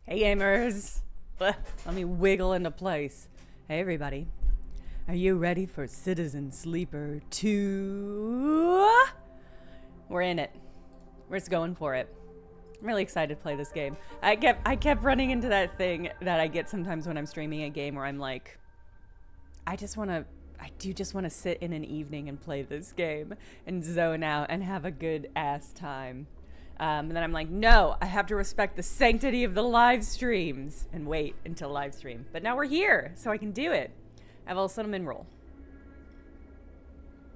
Hey gamers! Let me wiggle into place. Hey everybody. Are you ready for Citizen Sleeper 2? We're in it. We're just going for it. I'm really excited to play this game. I kept running into that thing that I get sometimes when I'm streaming a game where I'm like, I do just want to sit in an evening and play this game and zone out and have a good ass time. And then I'm like, no, I have to respect the sanctity of the live streams and wait until live stream. But now we're here, so I can do it. I have a little cinnamon roll.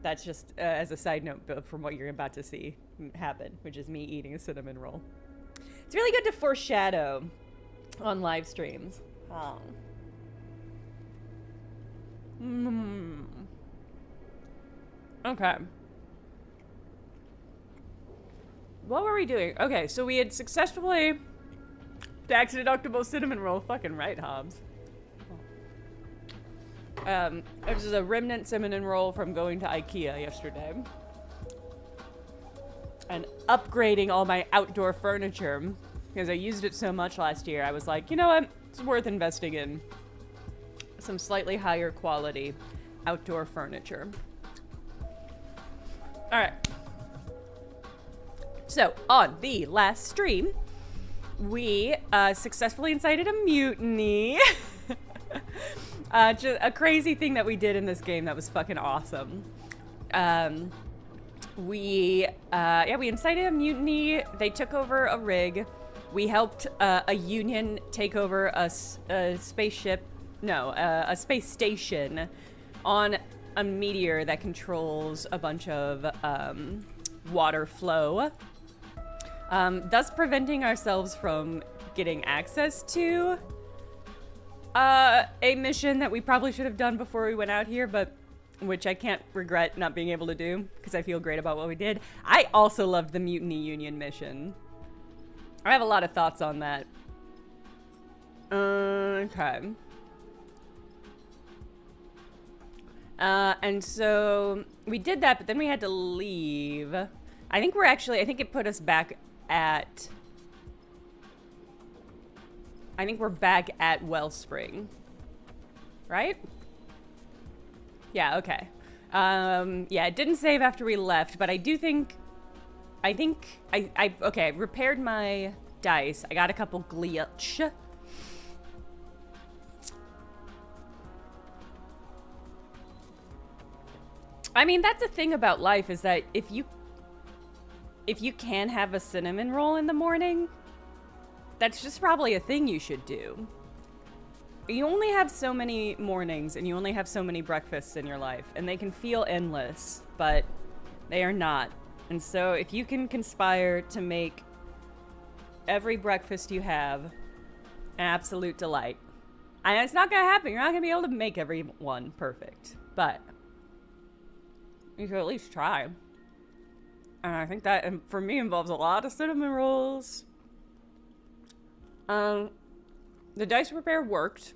That's just as a side note from what you're about to see happen, which is me eating a cinnamon roll. It's really good to foreshadow on live streams. Oh. Okay. What were we doing? Okay, so we had successfully tax deductible cinnamon roll. Fucking right, Hobbs. This is a remnant cinnamon roll from going to IKEA yesterday. And upgrading all my outdoor furniture. Because I used it so much last year, I was like, you know what? It's worth investing in some slightly higher quality outdoor furniture. Alright. So, on the last stream, we successfully incited a mutiny. Just a crazy thing that we did in this game that was fucking awesome. We incited a mutiny. They took over a rig. We helped a union take over a spaceship. No, a space station on a meteor that controls a bunch of water flow. Thus preventing ourselves from getting access to a mission that we probably should have done before we went out here, but which I can't regret not being able to do because I feel great about what we did. I also loved the Mutiny Union mission. I have a lot of thoughts on that. Okay. And so we did that, but then we had to leave. I think it put us back at... I think we're back at Wellspring. Right? Yeah, okay. Yeah, it didn't save after we left, but I repaired my dice. I got a couple glitch. I mean, that's the thing about life, is that if you can have a cinnamon roll in the morning, that's just probably a thing you should do. You only have so many mornings and you only have so many breakfasts in your life, and they can feel endless, but they are not. And so if you can conspire to make every breakfast you have an absolute delight, and it's not gonna happen, you're not gonna be able to make every one perfect, but you could at least try. And I think that, for me, involves a lot of cinnamon rolls. The dice repair worked.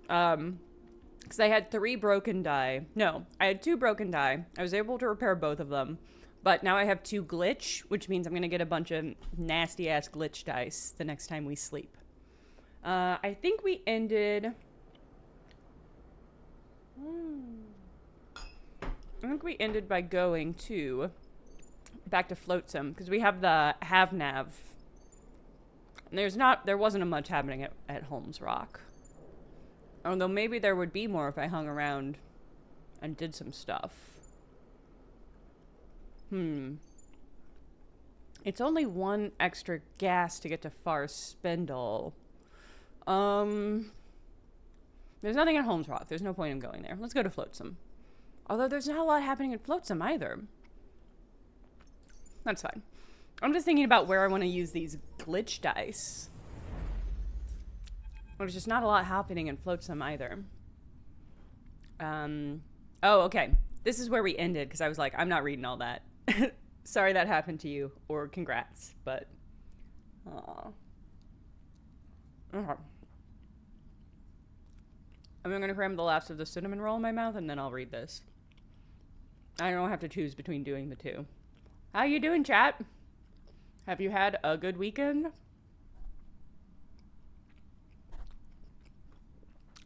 Because I had 3 broken die. No, I had 2 broken die. I was able to repair both of them. But now I have 2 glitch, which means I'm going to get a bunch of nasty-ass glitch dice the next time we sleep. I think we ended... I think we ended by going to... back to Flotsam, because we have the Have-Nav. There wasn't much happening at Holmes Rock. Although maybe there would be more if I hung around and did some stuff. It's only 1 extra gas to get to Far Spindle. There's nothing at Holmes Rock. There's no point in going there. Let's go to Flotsam. Although there's not a lot happening at Flotsam either. That's fine. I'm just thinking about where I want to use these glitch dice. There's just not a lot happening in Flotsam either. Oh, okay. This is where we ended, because I was like, I'm not reading all that. Sorry that happened to you, or congrats, but... Aw. Okay. I'm going to cram the last of the cinnamon roll in my mouth, and then I'll read this. I don't have to choose between doing the 2. How you doing, chat? Have you had a good weekend?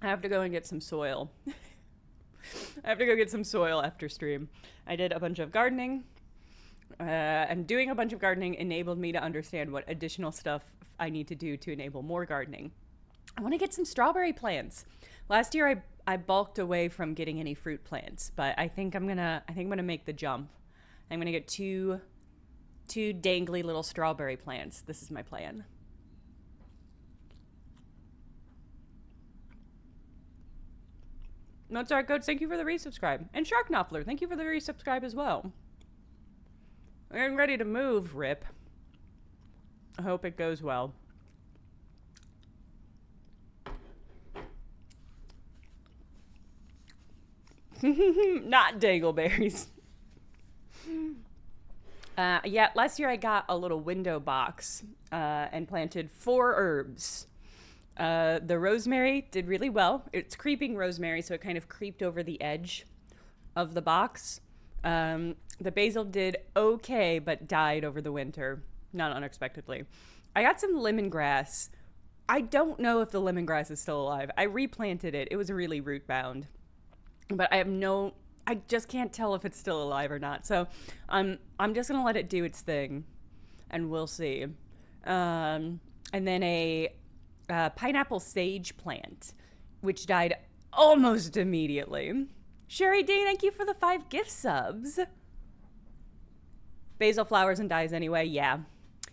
I have to go and get some soil. I have to go get some soil after stream. I did a bunch of gardening, and doing a bunch of gardening enabled me to understand what additional stuff I need to do to enable more gardening. I want to get some strawberry plants. Last year I bulked away from getting any fruit plants, but I think I'm gonna make the jump. I'm gonna get two dangly little strawberry plants. This is my plan. Mozart Coach, thank you for the resubscribe. And Shark Knopfler, thank you for the resubscribe as well. I'm ready to move, Rip. I hope it goes well. Not dangleberries. Yeah, last year I got a little window box and planted 4 herbs. The rosemary did really well. It's creeping rosemary, so it kind of creeped over the edge of the box. The basil did okay, but died over the winter, not unexpectedly. I got some lemongrass. I don't know if the lemongrass is still alive. I replanted it. It was really root bound, but I just can't tell if it's still alive or not. So I'm just gonna let it do its thing, and we'll see. And then a pineapple sage plant, which died almost immediately. Sherry D, thank you for the 5 gift subs. Basil flowers and dies anyway, yeah.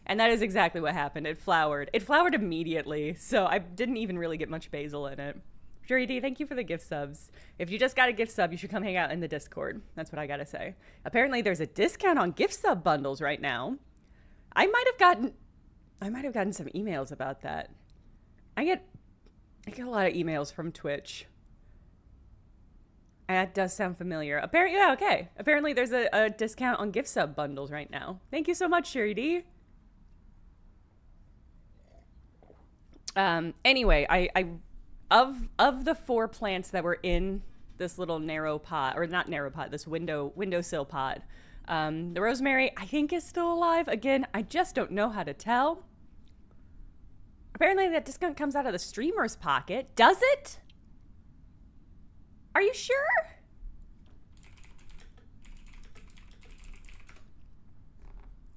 And that is exactly what happened. It flowered. It flowered immediately, so I didn't even really get much basil in it. Sherry D, thank you for the gift subs. If you just got a gift sub, you should come hang out in the Discord. That's what I gotta say. Apparently there's a discount on gift sub bundles right now. I might have gotten some emails about that. I get a lot of emails from Twitch. And that does sound familiar. Apparently, yeah, okay. Apparently there's a discount on gift sub bundles right now. Thank you so much, Sherry D. Anyway, I of the 4 plants that were in this little narrow pot, or not narrow pot, this windowsill pot, the rosemary I think is still alive. Again, I just don't know how to tell. Apparently that discount comes out of the streamer's pocket. Does it? Are you sure?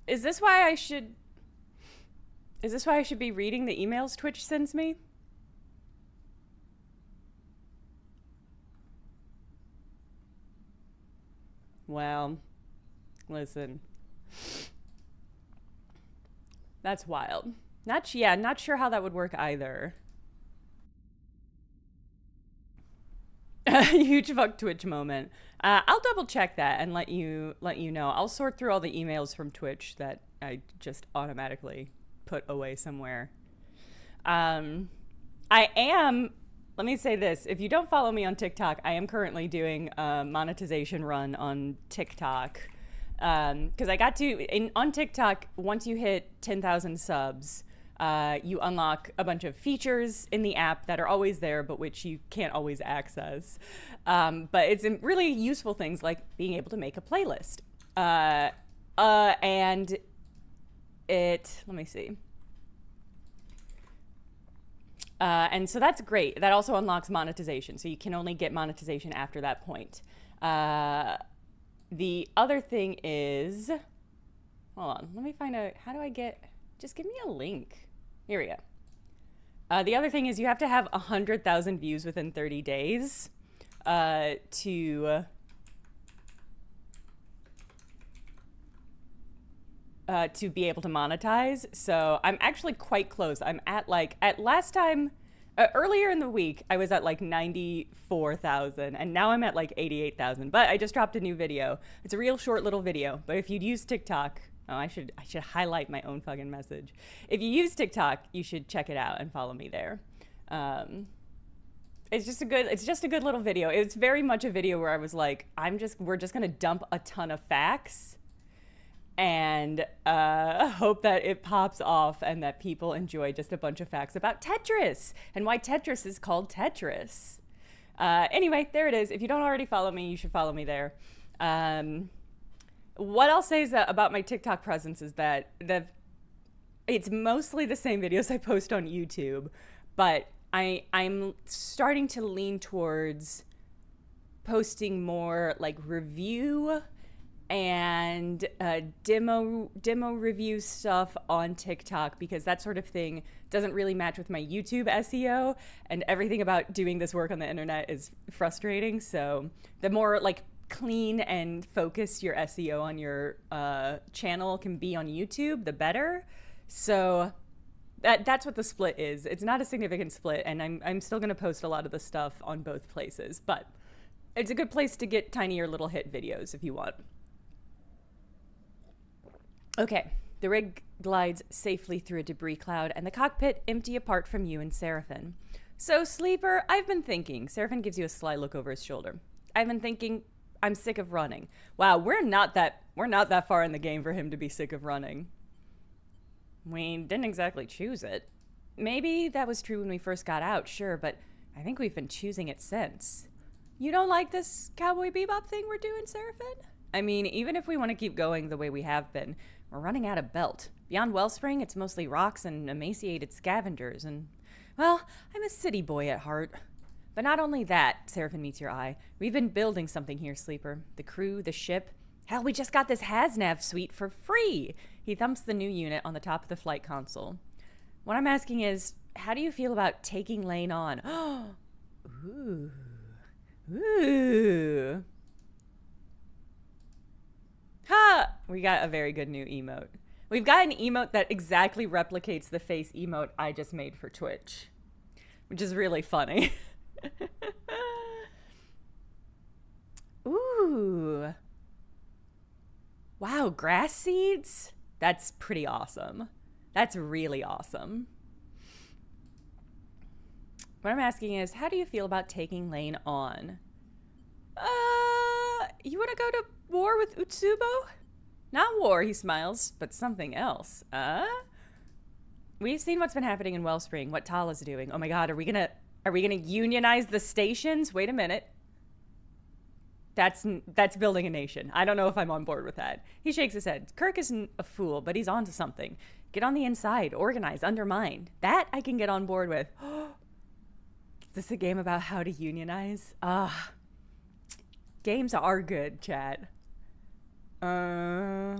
Is this why I should be reading the emails Twitch sends me? Well, listen. That's wild. Not sure how that would work either. Huge fuck Twitch moment. I'll double check that and let you know. I'll sort through all the emails from Twitch that I just automatically put away somewhere. Let me say this. If you don't follow me on TikTok, I am currently doing a monetization run on TikTok. Because I got on TikTok, once you hit 10,000 subs, you unlock a bunch of features in the app that are always there, but which you can't always access. But it's really useful things like being able to make a playlist. And let me see. And so that's great. That also unlocks monetization. So you can only get monetization after that point. The other thing is, hold on, let me find out, just give me a link. Here we go. The other thing is you have to have 100,000 views within 30 days to be able to monetize. So I'm actually quite close. I'm at last time, earlier in the week, I was at like 94,000 and now I'm at like 88,000, but I just dropped a new video. It's a real short little video, but if you'd use TikTok, I should highlight my own fucking message. If you use TikTok, you should check it out and follow me there. It's just a good little video. It's very much a video where I was like, we're just gonna dump a ton of facts and hope that it pops off and that people enjoy just a bunch of facts about Tetris and why Tetris is called Tetris. Anyway, there it is. If you don't already follow me, you should follow me there. What I'll say is that about my TikTok presence is that it's mostly the same videos I post on YouTube, but I'm starting to lean towards posting more like review and demo review stuff on TikTok, because that sort of thing doesn't really match with my YouTube SEO, and everything about doing this work on the internet is frustrating. So the more like clean and focused your SEO on your channel can be on YouTube, the better. So that's what the split is. It's not a significant split, and I'm still going to post a lot of the stuff on both places, but it's a good place to get tinier little hit videos if you want. Okay, the rig glides safely through a debris cloud, and the cockpit empty apart from you and Seraphin. So, Sleeper, I've been thinking. Seraphin gives you a sly look over his shoulder. I've been thinking, I'm sick of running. Wow, we're not that far in the game for him to be sick of running. We didn't exactly choose it. Maybe that was true when we first got out, sure, but I think we've been choosing it since. You don't like this Cowboy Bebop thing we're doing, Seraphin? I mean, even if we want to keep going the way we have been, we're running out of belt. Beyond Wellspring, it's mostly rocks and emaciated scavengers, and, well, I'm a city boy at heart. But not only that, Seraphin meets your eye. We've been building something here, Sleeper. The crew, the ship. Hell, we just got this HasNav suite for free. He thumps the new unit on the top of the flight console. What I'm asking is, how do you feel about taking Lane on? Ooh. Ooh. Ha! We got a very good new emote. We've got an emote that exactly replicates the face emote I just made for Twitch, which is really funny. Ooh. Wow, grass seeds? That's pretty awesome. That's really awesome. What I'm asking is, how do you feel about taking Lane on? You want to go to war with Utsubo? Not war, he smiles, but something else. We've seen what's been happening in Wellspring, what Tala's doing. Oh my god, are we gonna unionize the stations? Wait a minute. That's building a nation. I don't know if I'm on board with that. He shakes his head. Kirk isn't a fool, but he's onto something. Get on the inside, organize, undermine. That I can get on board with. Is this a game about how to unionize? Games are good, chat. I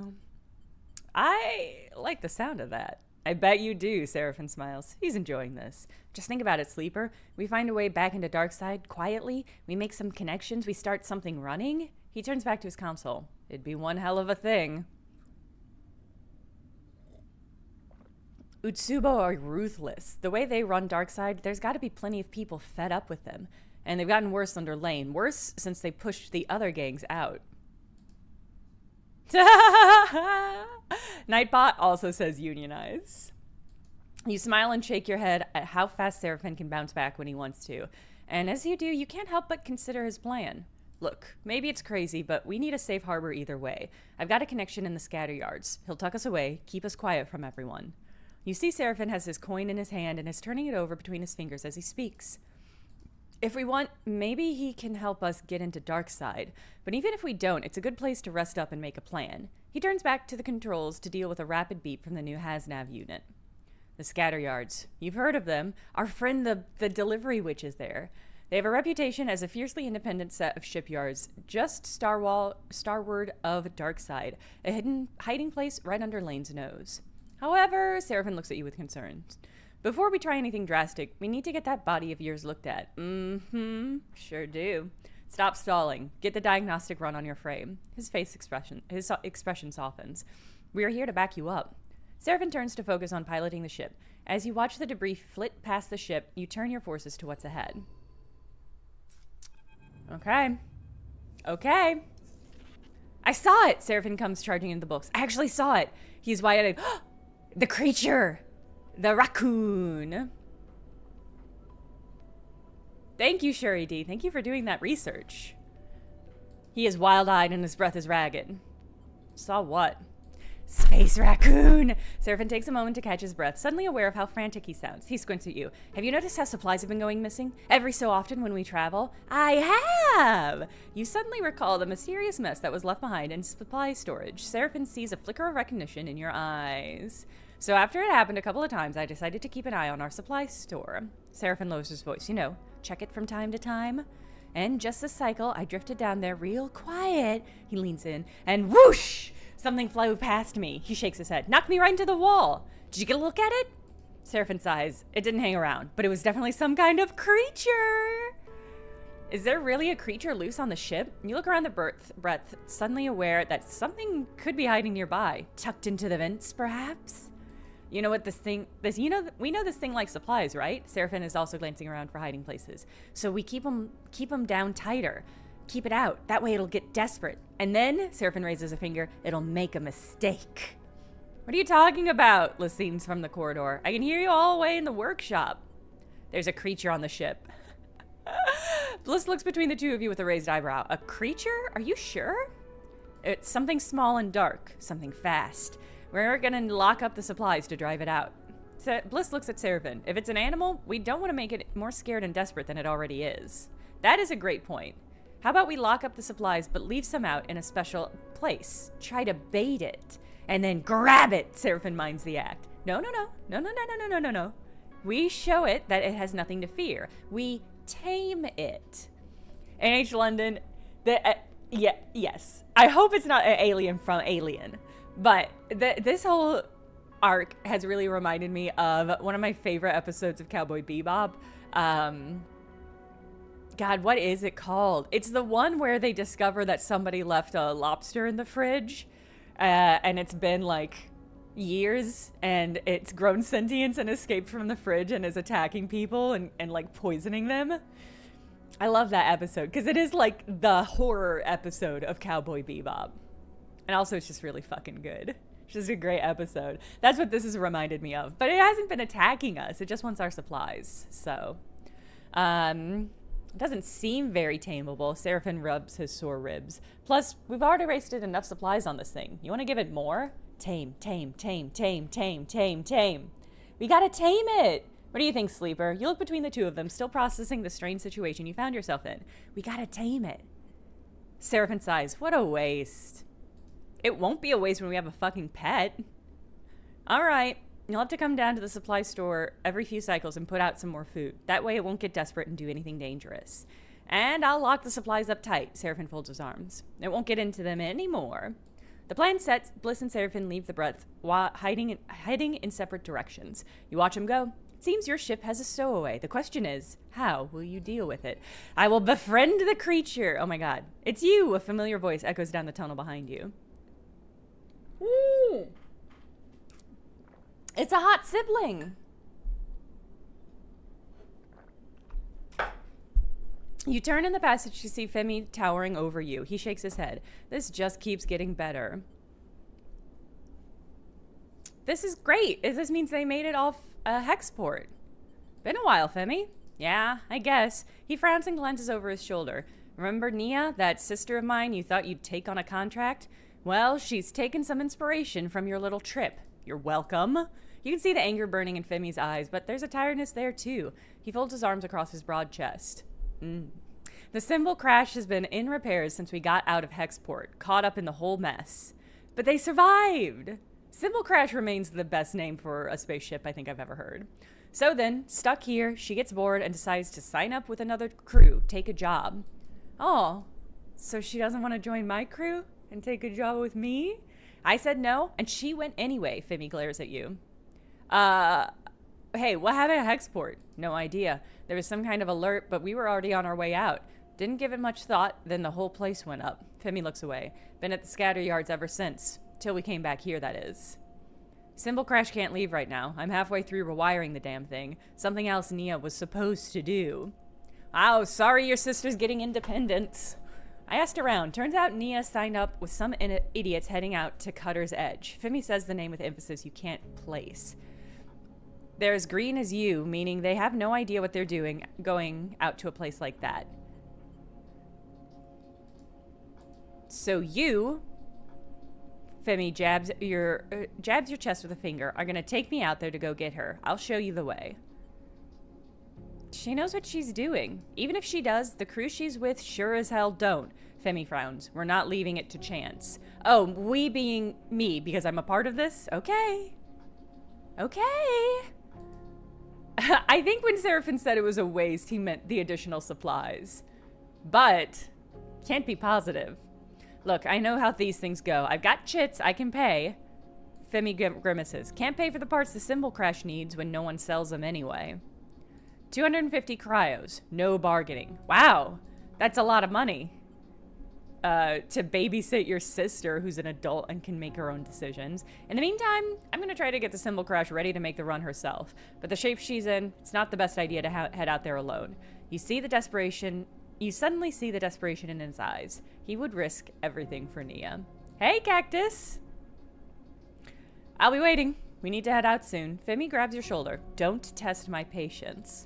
like the sound of that. I bet you do, Seraphin smiles. He's enjoying this. Just think about it, Sleeper. We find a way back into Darkside quietly. We make some connections. We start something running. He turns back to his console. It'd be one hell of a thing. Utsubo are ruthless. The way they run Darkside, there's got to be plenty of people fed up with them. And they've gotten worse under Lane. Worse since they pushed the other gangs out. Nightbot also says unionize. You smile and shake your head at how fast Seraphin can bounce back when he wants to. And as you do, you can't help but consider his plan. Look, maybe it's crazy, but we need a safe harbor either way. I've got a connection in the scatter yards. He'll tuck us away, keep us quiet from everyone. You see Seraphin has his coin in his hand and is turning it over between his fingers as he speaks. If we want, maybe he can help us get into Darkside. But even if we don't, it's a good place to rest up and make a plan. He turns back to the controls to deal with a rapid beep from the new HasNav unit. The scatter yards. You've heard of them. Our friend the delivery witch is there. They have a reputation as a fiercely independent set of shipyards just starward of Darkside, a hidden hiding place right under Lane's nose. However, Seraphin looks at you with concern. Before we try anything drastic, we need to get that body of yours looked at. Sure do. Stop stalling. Get the diagnostic run on your frame. His expression softens. We are here to back you up. Seraphin turns to focus on piloting the ship. As you watch the debris flit past the ship, you turn your forces to what's ahead. Okay. Okay. I saw it! Seraphin comes charging into the books. I actually saw it. He's wide-eyed. The creature! The raccoon. Thank you, Shuri D. Thank you for doing that research. He is wild-eyed and his breath is ragged. Saw what? Space raccoon! Seraphin takes a moment to catch his breath, suddenly aware of how frantic he sounds. He squints at you. Have you noticed how supplies have been going missing? Every so often when we travel? I have! You suddenly recall the mysterious mess that was left behind in supply storage. Seraphin sees a flicker of recognition in your eyes. So after it happened a couple of times, I decided to keep an eye on our supply store. Seraphin lowers his voice, you know, check it from time to time. And just this cycle, I drifted down there real quiet. He leans in, and whoosh! Something flew past me. He shakes his head. Knocked me right into the wall. Did you get a look at it? Seraphin sighs. It didn't hang around, but it was definitely some kind of creature. Is there really a creature loose on the ship? You look around the breadth, suddenly aware that something could be hiding nearby. Tucked into the vents, perhaps? You know what we know this thing likes supplies, right? Seraphin is also glancing around for hiding places. So we keep them down tighter. Keep it out. That way it'll get desperate. And then, Seraphin raises a finger, it'll make a mistake. What are you talking about? Lysines from the corridor. I can hear you all the way in the workshop. There's a creature on the ship. Bliss looks between the two of you with a raised eyebrow. A creature? Are you sure? It's something small and dark. Something fast. We're gonna lock up the supplies to drive it out. So Bliss looks at Seraphin. If it's an animal, we don't want to make it more scared and desperate than it already is. That is a great point. How about we lock up the supplies but leave some out in a special place? Try to bait it. And then grab it, Seraphin minds the act. No. We show it that it has nothing to fear. We tame it. NH London, yes. I hope it's not an alien from Alien. But this whole arc has really reminded me of one of my favorite episodes of Cowboy Bebop. God, what is it called? It's the one where they discover that somebody left a lobster in the fridge. And it's been like years and it's grown sentience and escaped from the fridge and is attacking people and like poisoning them. I love that episode because it is like the horror episode of Cowboy Bebop. And also it's just really fucking good. It's just a great episode. That's what this has reminded me of. But it hasn't been attacking us. It just wants our supplies. So, it doesn't seem very tameable. Seraphin rubs his sore ribs. Plus, we've already wasted enough supplies on this thing. You want to give it more? Tame. We gotta tame it. What do you think, Sleeper? You look between the two of them, still processing the strange situation you found yourself in. We gotta tame it. Seraphin sighs. What a waste. It won't be a waste when we have a fucking pet. All right. You'll have to come down to the supply store every few cycles and put out some more food. That way it won't get desperate and do anything dangerous. And I'll lock the supplies up tight. Seraphin folds his arms. It won't get into them anymore. The plan sets, Bliss and Seraphin leave the breath while hiding in separate directions. You watch them go. It seems your ship has a stowaway. The question is, how will you deal with it? I will befriend the creature. Oh my god. It's you! A familiar voice echoes down the tunnel behind you. Ooh. It's a hot sibling. You turn in the passage to see Femi towering over you. He shakes his head. This just keeps getting better. This is great. This means they made it off a hexport. Been a while, Femi. Yeah, I guess. He frowns and glances over his shoulder. Remember Nia, that sister of mine you thought you'd take on a contract? Well, she's taken some inspiration from your little trip. You're welcome. You can see the anger burning in Femi's eyes, but there's a tiredness there too. He folds his arms across his broad chest. The symbol crash has been in repairs since we got out of Hexport, caught up in the whole mess. But they survived! Symbol crash remains the best name for a spaceship I think I've ever heard. So then, stuck here, she gets bored and decides to sign up with another crew, take a job. Oh, so she doesn't want to join my crew and take a job with me? I said no, and she went anyway, Femi glares at you. Hey, what happened at Hexport? No idea. There was some kind of alert, but we were already on our way out. Didn't give it much thought, then the whole place went up. Femi looks away. Been at the scatter yards ever since. Till we came back here, that is. Symbol Crash can't leave right now. I'm halfway through rewiring the damn thing. Something else Nia was supposed to do. Oh, sorry your sister's getting independence. I asked around. Turns out Nia signed up with some idiots heading out to Cutter's Edge. Femi says the name with emphasis you can't place. They're as green as you, meaning they have no idea what they're doing going out to a place like that. So you, Femi jabs your chest with a finger, are going to take me out there to go get her. I'll show you the way. She knows what she's doing. Even if she does, the crew she's with sure as hell don't. Femi frowns. We're not leaving it to chance. Oh, we being me, because I'm a part of this? Okay. Okay. I think when Seraphin said it was a waste, he meant the additional supplies. But, can't be positive. Look, I know how these things go. I've got chits, I can pay. Femi grimaces. Can't pay for the parts the symbol crash needs when no one sells them anyway. 250 cryos. No bargaining. Wow, that's a lot of money. To babysit your sister who's an adult and can make her own decisions. In the meantime, I'm going to try to get the symbol crash ready to make the run herself. But the shape she's in, it's not the best idea to head out there alone. You suddenly see the desperation in his eyes. He would risk everything for Nia. Hey, Cactus! I'll be waiting. We need to head out soon. Femi grabs your shoulder. Don't test my patience.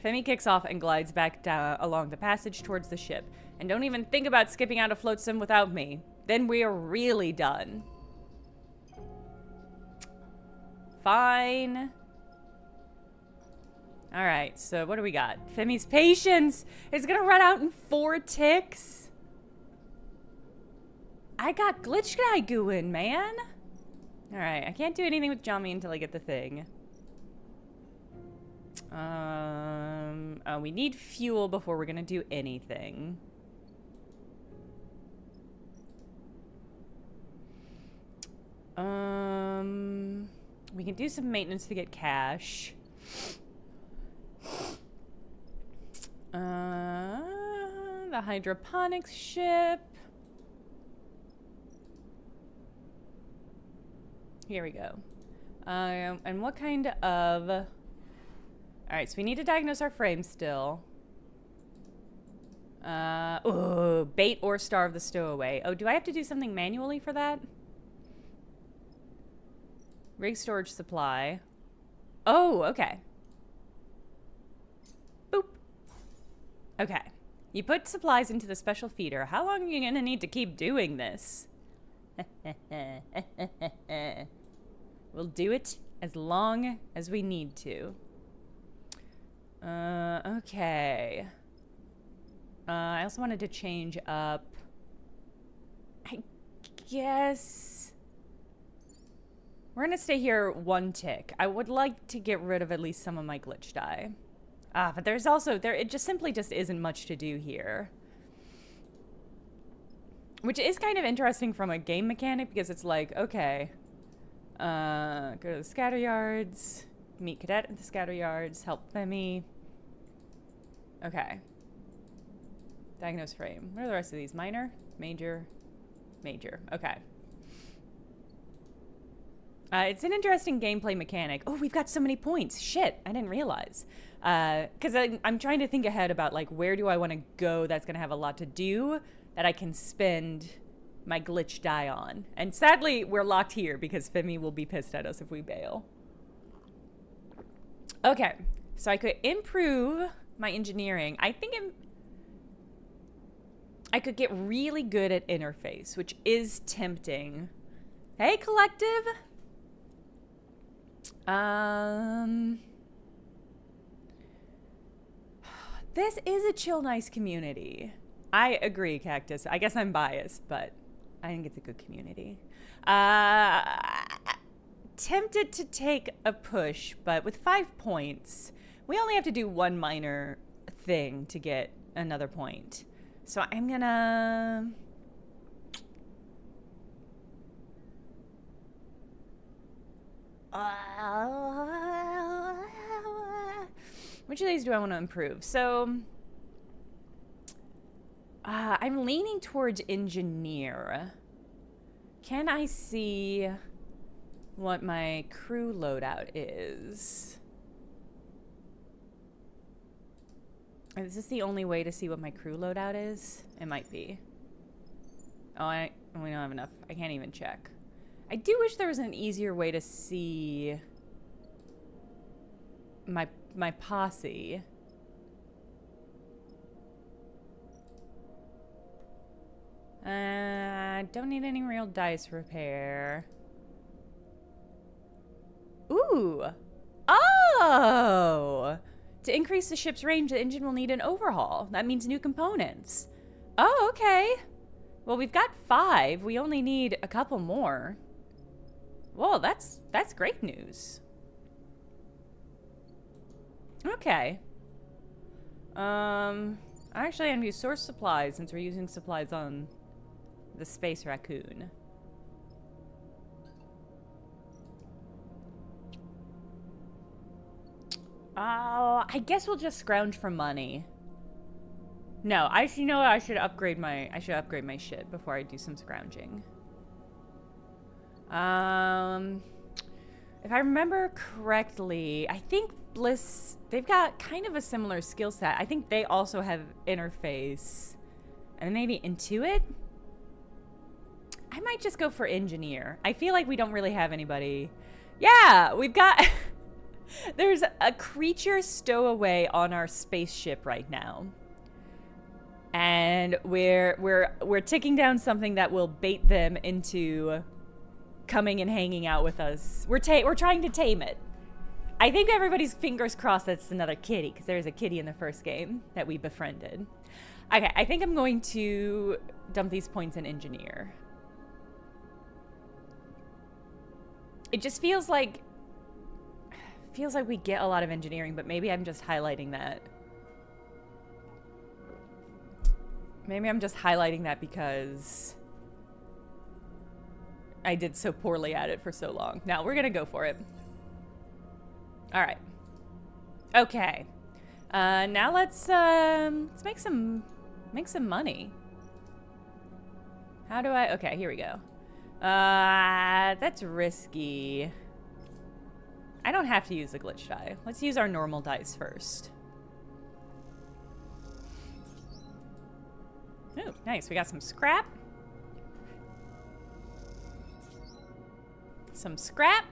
Femi kicks off and glides back down along the passage towards the ship. And don't even think about skipping out of float sim without me. Then we are really done. Fine. Alright, so what do we got? Femi's patience is gonna run out in 4 ticks. I got glitch guy gooing, man. Alright, I can't do anything with Jami until I get the thing. We need fuel before we're gonna do anything. We can do some maintenance to get cash. The hydroponics ship. Here we go. And what kind of... Alright, so we need to diagnose our frame still. Ooh, bait or starve the stowaway. Oh, do I have to do something manually for that? Rig storage supply. Oh, okay. Boop. Okay. You put supplies into the special feeder. How long are you gonna need to keep doing this? We'll do it as long as we need to. Okay. I also wanted to change up... I guess... We're gonna stay here 1 tick. I would like to get rid of at least some of my glitch die. But there's also... it just simply isn't much to do here. Which is kind of interesting from a game mechanic, because it's like, okay... go to the scatter yards, meet Cadet at the scatter yards, help Femi. Okay. Diagnose frame. What are the rest of these? Minor? Major? Major. Okay. It's an interesting gameplay mechanic. Oh, we've got so many points. Shit, I didn't realize. Because I'm trying to think ahead about, like, where do I want to go that's going to have a lot to do that I can spend my glitch die on. And sadly, we're locked here because Femi will be pissed at us if we bail. Okay, so I could improve my engineering. I think I could get really good at interface, which is tempting. Hey, Collective! This is a chill, nice community. I agree, Cactus. I guess I'm biased, but I think it's a good community. Tempted to take a push, but with 5 points, we only have to do 1 minor thing to get another point. So I'm gonna... which of these do I want to improve? So... I'm leaning towards engineer. Can I see what my crew loadout is? Is this the only way to see what my crew loadout is? It might be. Oh, we don't have enough. I can't even check. I do wish there was an easier way to see my posse. Don't need any real dice repair. Ooh. Oh! To increase the ship's range, the engine will need an overhaul. That means new components. Oh, okay. Well, we've got 5. We only need a couple more. Whoa, that's great news. Okay. Actually, I'm gonna use source supplies since we're using supplies on the space raccoon. Oh, I guess we'll just scrounge for money. No, you know what? I should upgrade my shit before I do some scrounging. If I remember correctly, I think Bliss, they've got kind of a similar skill set. I think they also have interface and maybe Intuit. I might just go for engineer. I feel like we don't really have anybody. Yeah, we've got there's a creature stowaway on our spaceship right now. And we're ticking down something that will bait them into coming and hanging out with us. We're trying to tame it. I think everybody's fingers crossed that's another kitty, because there was a kitty in the first game that we befriended. Okay, I think I'm going to dump these points in engineer. It just feels like we get a lot of engineering, but maybe I'm just highlighting that. Maybe I'm just highlighting that because I did so poorly at it for so long. Now we're gonna go for it. All right. Okay. Now let's make some money. How do I? Okay, here we go. That's risky. I don't have to use the glitch die. Let's use our normal dice first. Ooh, nice. We got some scrap. Some scrap.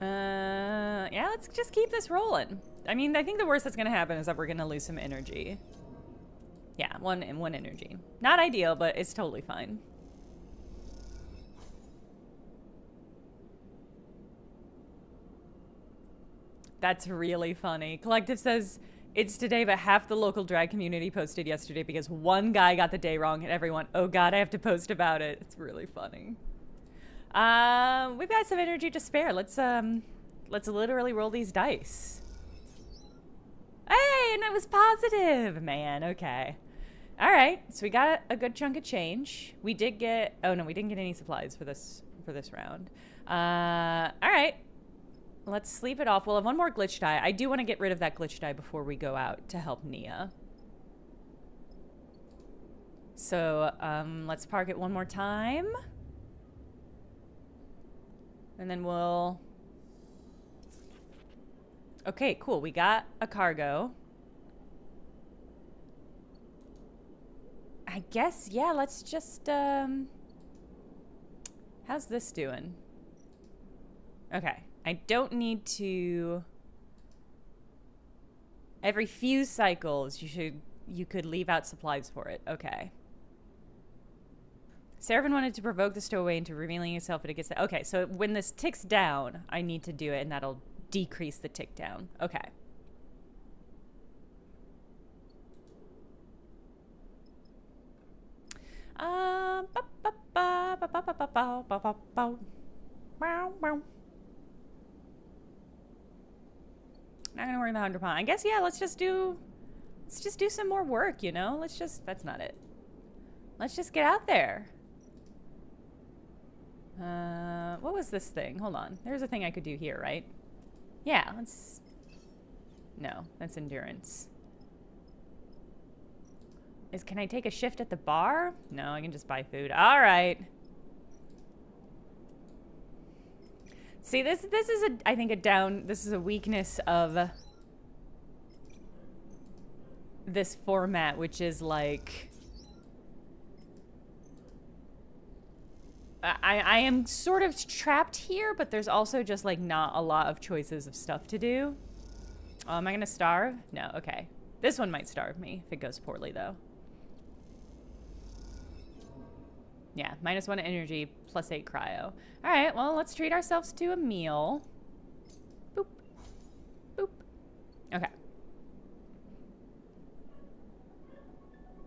Yeah, let's just keep this rolling. I mean, I think the worst that's gonna happen is that we're gonna lose some energy. Yeah, one energy. Not ideal, but it's totally fine. That's really funny. Collective says, it's today, but half the local drag community posted yesterday because one guy got the day wrong and everyone, oh god, I have to post about it. It's really funny. We've got some energy to spare. Let's literally roll these dice. Hey, and it was positive, man. Okay. All right. So we got a good chunk of change. We did get, oh no, we didn't get any supplies for this round. All right. Let's sleep it off. We'll have one more glitch die. I do want to get rid of that glitch die before we go out to help Nia. So, let's park it one more time. And then we'll... Okay, cool. We got a cargo. I guess, yeah, let's just, how's this doing? Okay. I don't need to... Every few cycles, you could leave out supplies for it. Okay. Seraphim wanted to provoke the stowaway into revealing itself, but it gets... Okay, so when this ticks down, I need to do it, and that'll decrease the tick down. Okay. Not gonna worry about 100 pounds. I guess, yeah, let's just do some more work, you know? That's not it. Let's just get out there. What was this thing? Hold on. There's a thing I could do here, right? Yeah, let's... No, that's endurance. Can I take a shift at the bar? No, I can just buy food. All right. See, this is I think this is a weakness of this format, which is like I am sort of trapped here, but there's also just like not a lot of choices of stuff to do. Oh, am I gonna starve? No, okay. This one might starve me if it goes poorly though. Yeah, -1 energy, +8 cryo. All right, well, let's treat ourselves to a meal. Boop. Boop. Okay.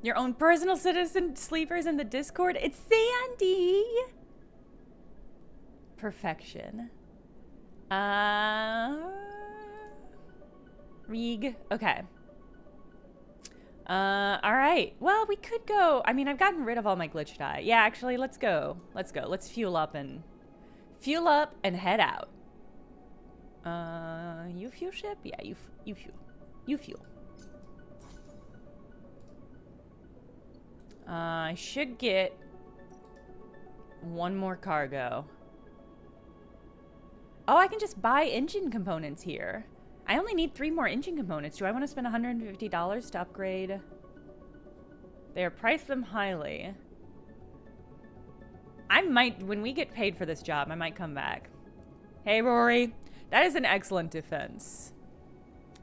Your own personal citizen sleepers in the Discord. It's Sandy. Perfection. Rieg. Okay. All right. Well, we could go. I mean, I've gotten rid of all my glitch dye. Yeah, actually, let's go. Let's go. Let's fuel up and head out. You fuel ship? Yeah, you fuel. You fuel. I should get one more cargo. Oh, I can just buy engine components here. I only need 3 more engine components. Do I want to spend $150 to upgrade? They are priced them highly. I might, when we get paid for this job, I might come back. Hey, Rory. That is an excellent defense.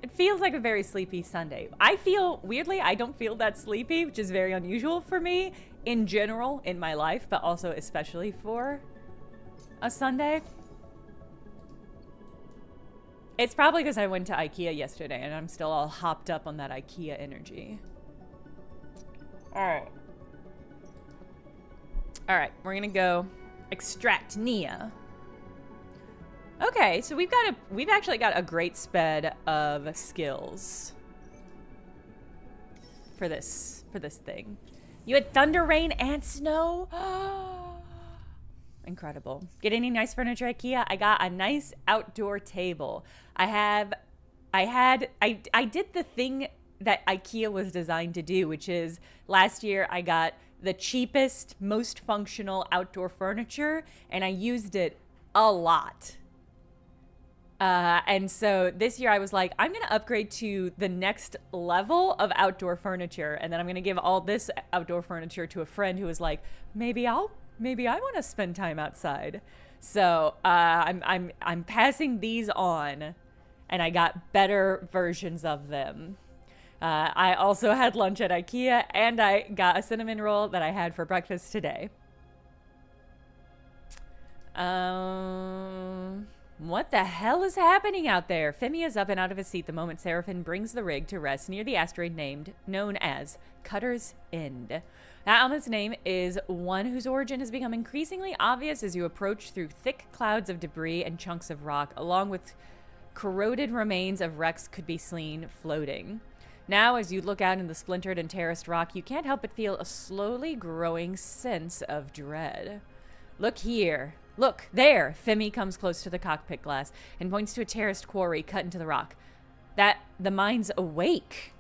It feels like a very sleepy Sunday. I feel, weirdly, I don't feel that sleepy, which is very unusual for me in general in my life, but also especially for a Sunday. It's probably because I went to IKEA yesterday and I'm still all hopped up on that IKEA energy. All right, we're gonna go extract Nia. Okay, so we've actually got a great sped of skills for this thing. You had thunder, rain, and snow. Incredible. Get any nice furniture at IKEA? I got a nice outdoor table. I did the thing that IKEA was designed to do, which is last year I got the cheapest, most functional outdoor furniture, and I used it a lot. And so this year I was like, I'm going to upgrade to the next level of outdoor furniture. And then I'm going to give all this outdoor furniture to a friend who was like, maybe I want to spend time outside. So, I'm passing these on, and I got better versions of them. I also had lunch at IKEA, and I got a cinnamon roll that I had for breakfast today. What the hell is happening out there? Femi is up and out of his seat the moment Seraphin brings the rig to rest near the asteroid known as Cutter's End. That ominous name is one whose origin has become increasingly obvious as you approach through thick clouds of debris and chunks of rock, along with corroded remains of wrecks could be seen floating. Now, as you look out in the splintered and terraced rock, you can't help but feel a slowly growing sense of dread. Look here. Look, there! Femi comes close to the cockpit glass and points to a terraced quarry cut into the rock. The mine's awake.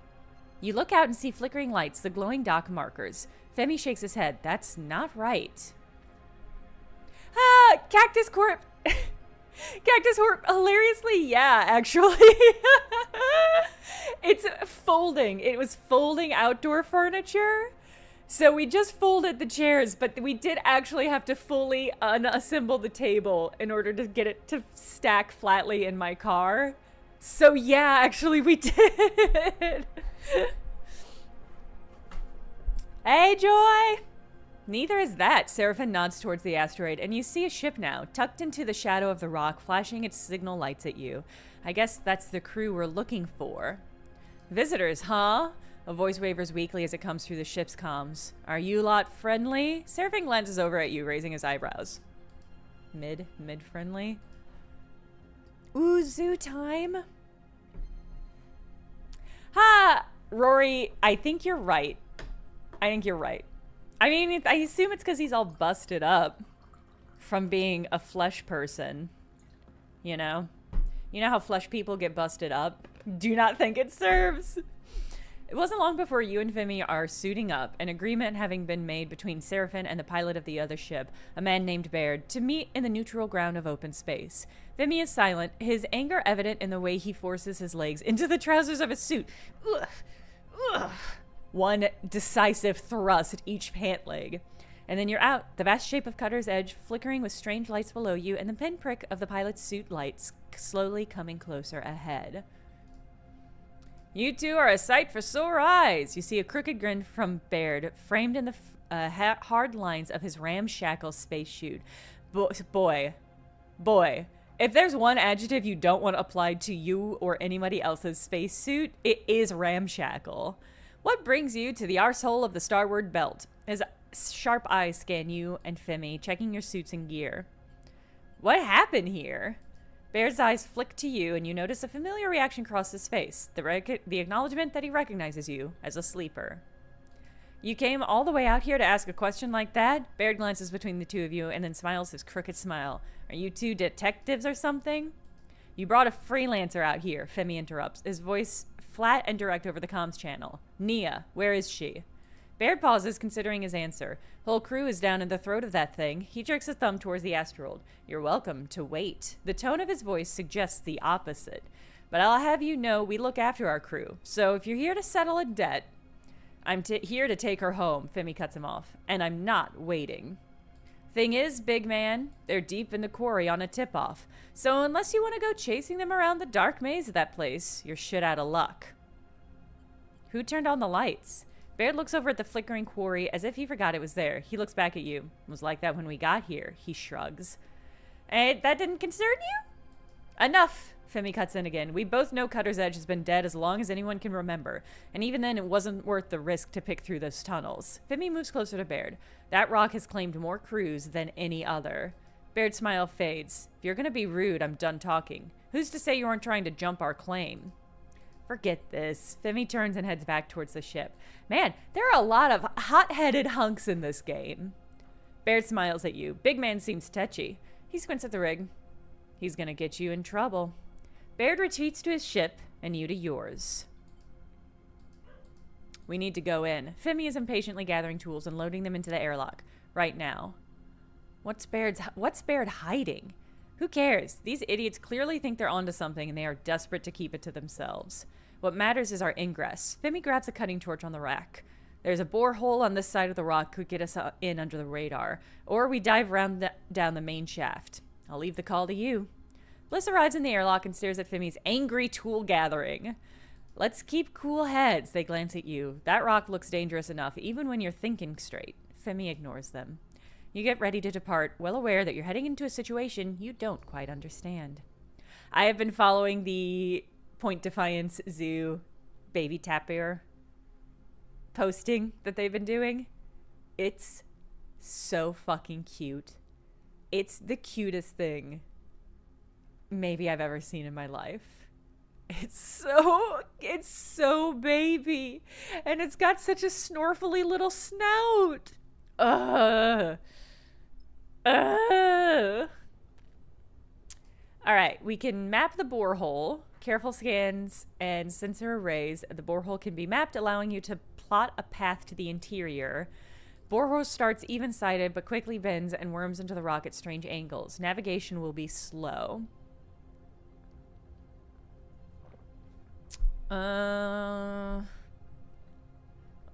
You look out and see flickering lights, the glowing dock markers. Femi shakes his head. That's not right. Ah! Cactus Corp! Cactus Corp! Hilariously, yeah, actually. It's folding. It was folding outdoor furniture. So we just folded the chairs, but we did actually have to fully unassemble the table in order to get it to stack flatly in my car. So yeah, actually we did. Hey, Joy! Neither is that. Seraphin nods towards the asteroid, and you see a ship now, tucked into the shadow of the rock, flashing its signal lights at you. I guess that's the crew we're looking for. Visitors, huh? A voice wavers weakly as it comes through the ship's comms. Are you lot friendly? Seraphin glances over at you, raising his eyebrows. Mid-friendly? Ooh, zoo time? Ha! Rory, I think you're right. I mean, I assume it's because he's all busted up from being a flesh person. You know? You know how flesh people get busted up? Do not think it serves. It wasn't long before you and Femi are suiting up, an agreement having been made between Seraphin and the pilot of the other ship, a man named Baird, to meet in the neutral ground of open space. Femi is silent, his anger evident in the way he forces his legs into the trousers of his suit. Ugh. Ugh. One decisive thrust at each pant leg. And then you're out, the vast shape of Cutter's Edge flickering with strange lights below you, and the pinprick of the pilot's suit lights slowly coming closer ahead. You two are a sight for sore eyes. You see a crooked grin from Baird, framed in the hard lines of his ramshackle spacesuit. Boy. If there's one adjective you don't want applied to you or anybody else's spacesuit, it is ramshackle. What brings you to the arsehole of the starward belt? His sharp eyes scan you and Femi, checking your suits and gear. What happened here? Baird's eyes flick to you, and you notice a familiar reaction cross his face, the acknowledgement that he recognizes you as a sleeper. You came all the way out here to ask a question like that? Baird glances between the two of you and then smiles his crooked smile. Are you two detectives or something? You brought a freelancer out here, Femi interrupts, his voice flat and direct over the comms channel. Nia, where is she? Baird pauses, considering his answer. Whole crew is down in the throat of that thing. He jerks a thumb towards the asteroid. You're welcome to wait. The tone of his voice suggests the opposite. But I'll have you know we look after our crew. So if you're here to settle a debt, I'm here to take her home, Femi cuts him off. And I'm not waiting. Thing is, big man, they're deep in the quarry on a tip-off. So unless you want to go chasing them around the dark maze of that place, you're shit out of luck. Who turned on the lights? Baird looks over at the flickering quarry as if he forgot it was there. He looks back at you. It was like that when we got here. He shrugs. That didn't concern you? Enough, Femi cuts in again. We both know Cutter's Edge has been dead as long as anyone can remember. And even then, it wasn't worth the risk to pick through those tunnels. Femi moves closer to Baird. That rock has claimed more crews than any other. Baird's smile fades. If you're going to be rude, I'm done talking. Who's to say you aren't trying to jump our claim? Forget this. Femi turns and heads back towards the ship. Man, there are a lot of hot-headed hunks in this game. Baird smiles at you. Big man seems touchy. He squints at the rig. He's gonna get you in trouble. Baird retreats to his ship, and you to yours. We need to go in. Femi is impatiently gathering tools and loading them into the airlock. Right now. What's Baird hiding? Who cares? These idiots clearly think they're onto something, and they are desperate to keep it to themselves. What matters is our ingress. Femi grabs a cutting torch on the rack. There's a borehole on this side of the rock could get us in under the radar. Or we dive down the main shaft. I'll leave the call to you. Bliss arrives in the airlock and stares at Femi's angry tool gathering. Let's keep cool heads, they glance at you. That rock looks dangerous enough, even when you're thinking straight. Femi ignores them. You get ready to depart, well aware that you're heading into a situation you don't quite understand. I have been following the Point Defiance Zoo baby tapir posting that they've been doing. It's so fucking cute. It's the cutest thing maybe I've ever seen in my life. It's so baby. And it's got such a snorfely little snout. Alright, we can map the borehole. Careful scans and sensor arrays. The borehole can be mapped, allowing you to plot a path to the interior. Borehole starts even-sided, but quickly bends and worms into the rock at strange angles. Navigation will be slow. I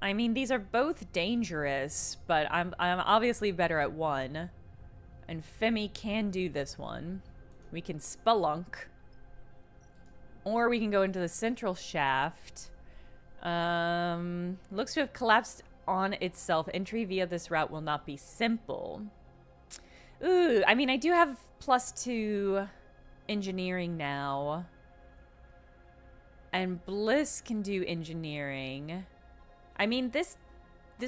mean, these are both dangerous, but I'm obviously better at one. And Femi can do this one. We can spelunk. Or we can go into the central shaft. Looks to have collapsed on itself. Entry via this route will not be simple. Ooh, I mean, I do have +2 engineering now. And Bliss can do engineering. I mean, this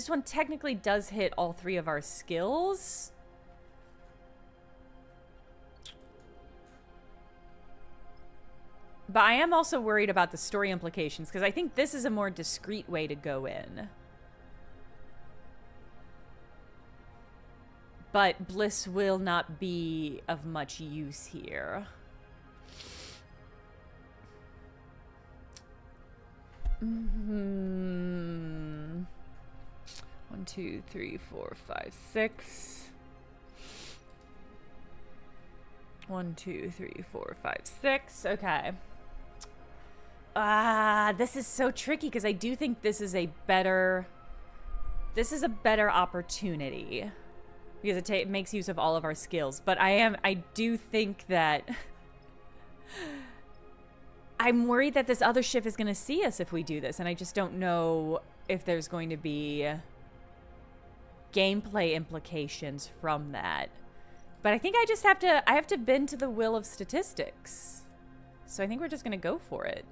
one technically does hit all 3 of our skills. But I am also worried about the story implications, because I think this is a more discreet way to go in. But Bliss will not be of much use here. Mm-hmm. 1, 2, 3, 4, 5, 6. 1, 2, 3, 4, 5, 6. Okay. This is so tricky because I do think this is a better opportunity because it makes use of all of our skills. But I do think that I'm worried that this other ship is going to see us if we do this, and I just don't know if there's going to be gameplay implications from that. But I think I have to bend to the will of statistics. So I think we're just going to go for it.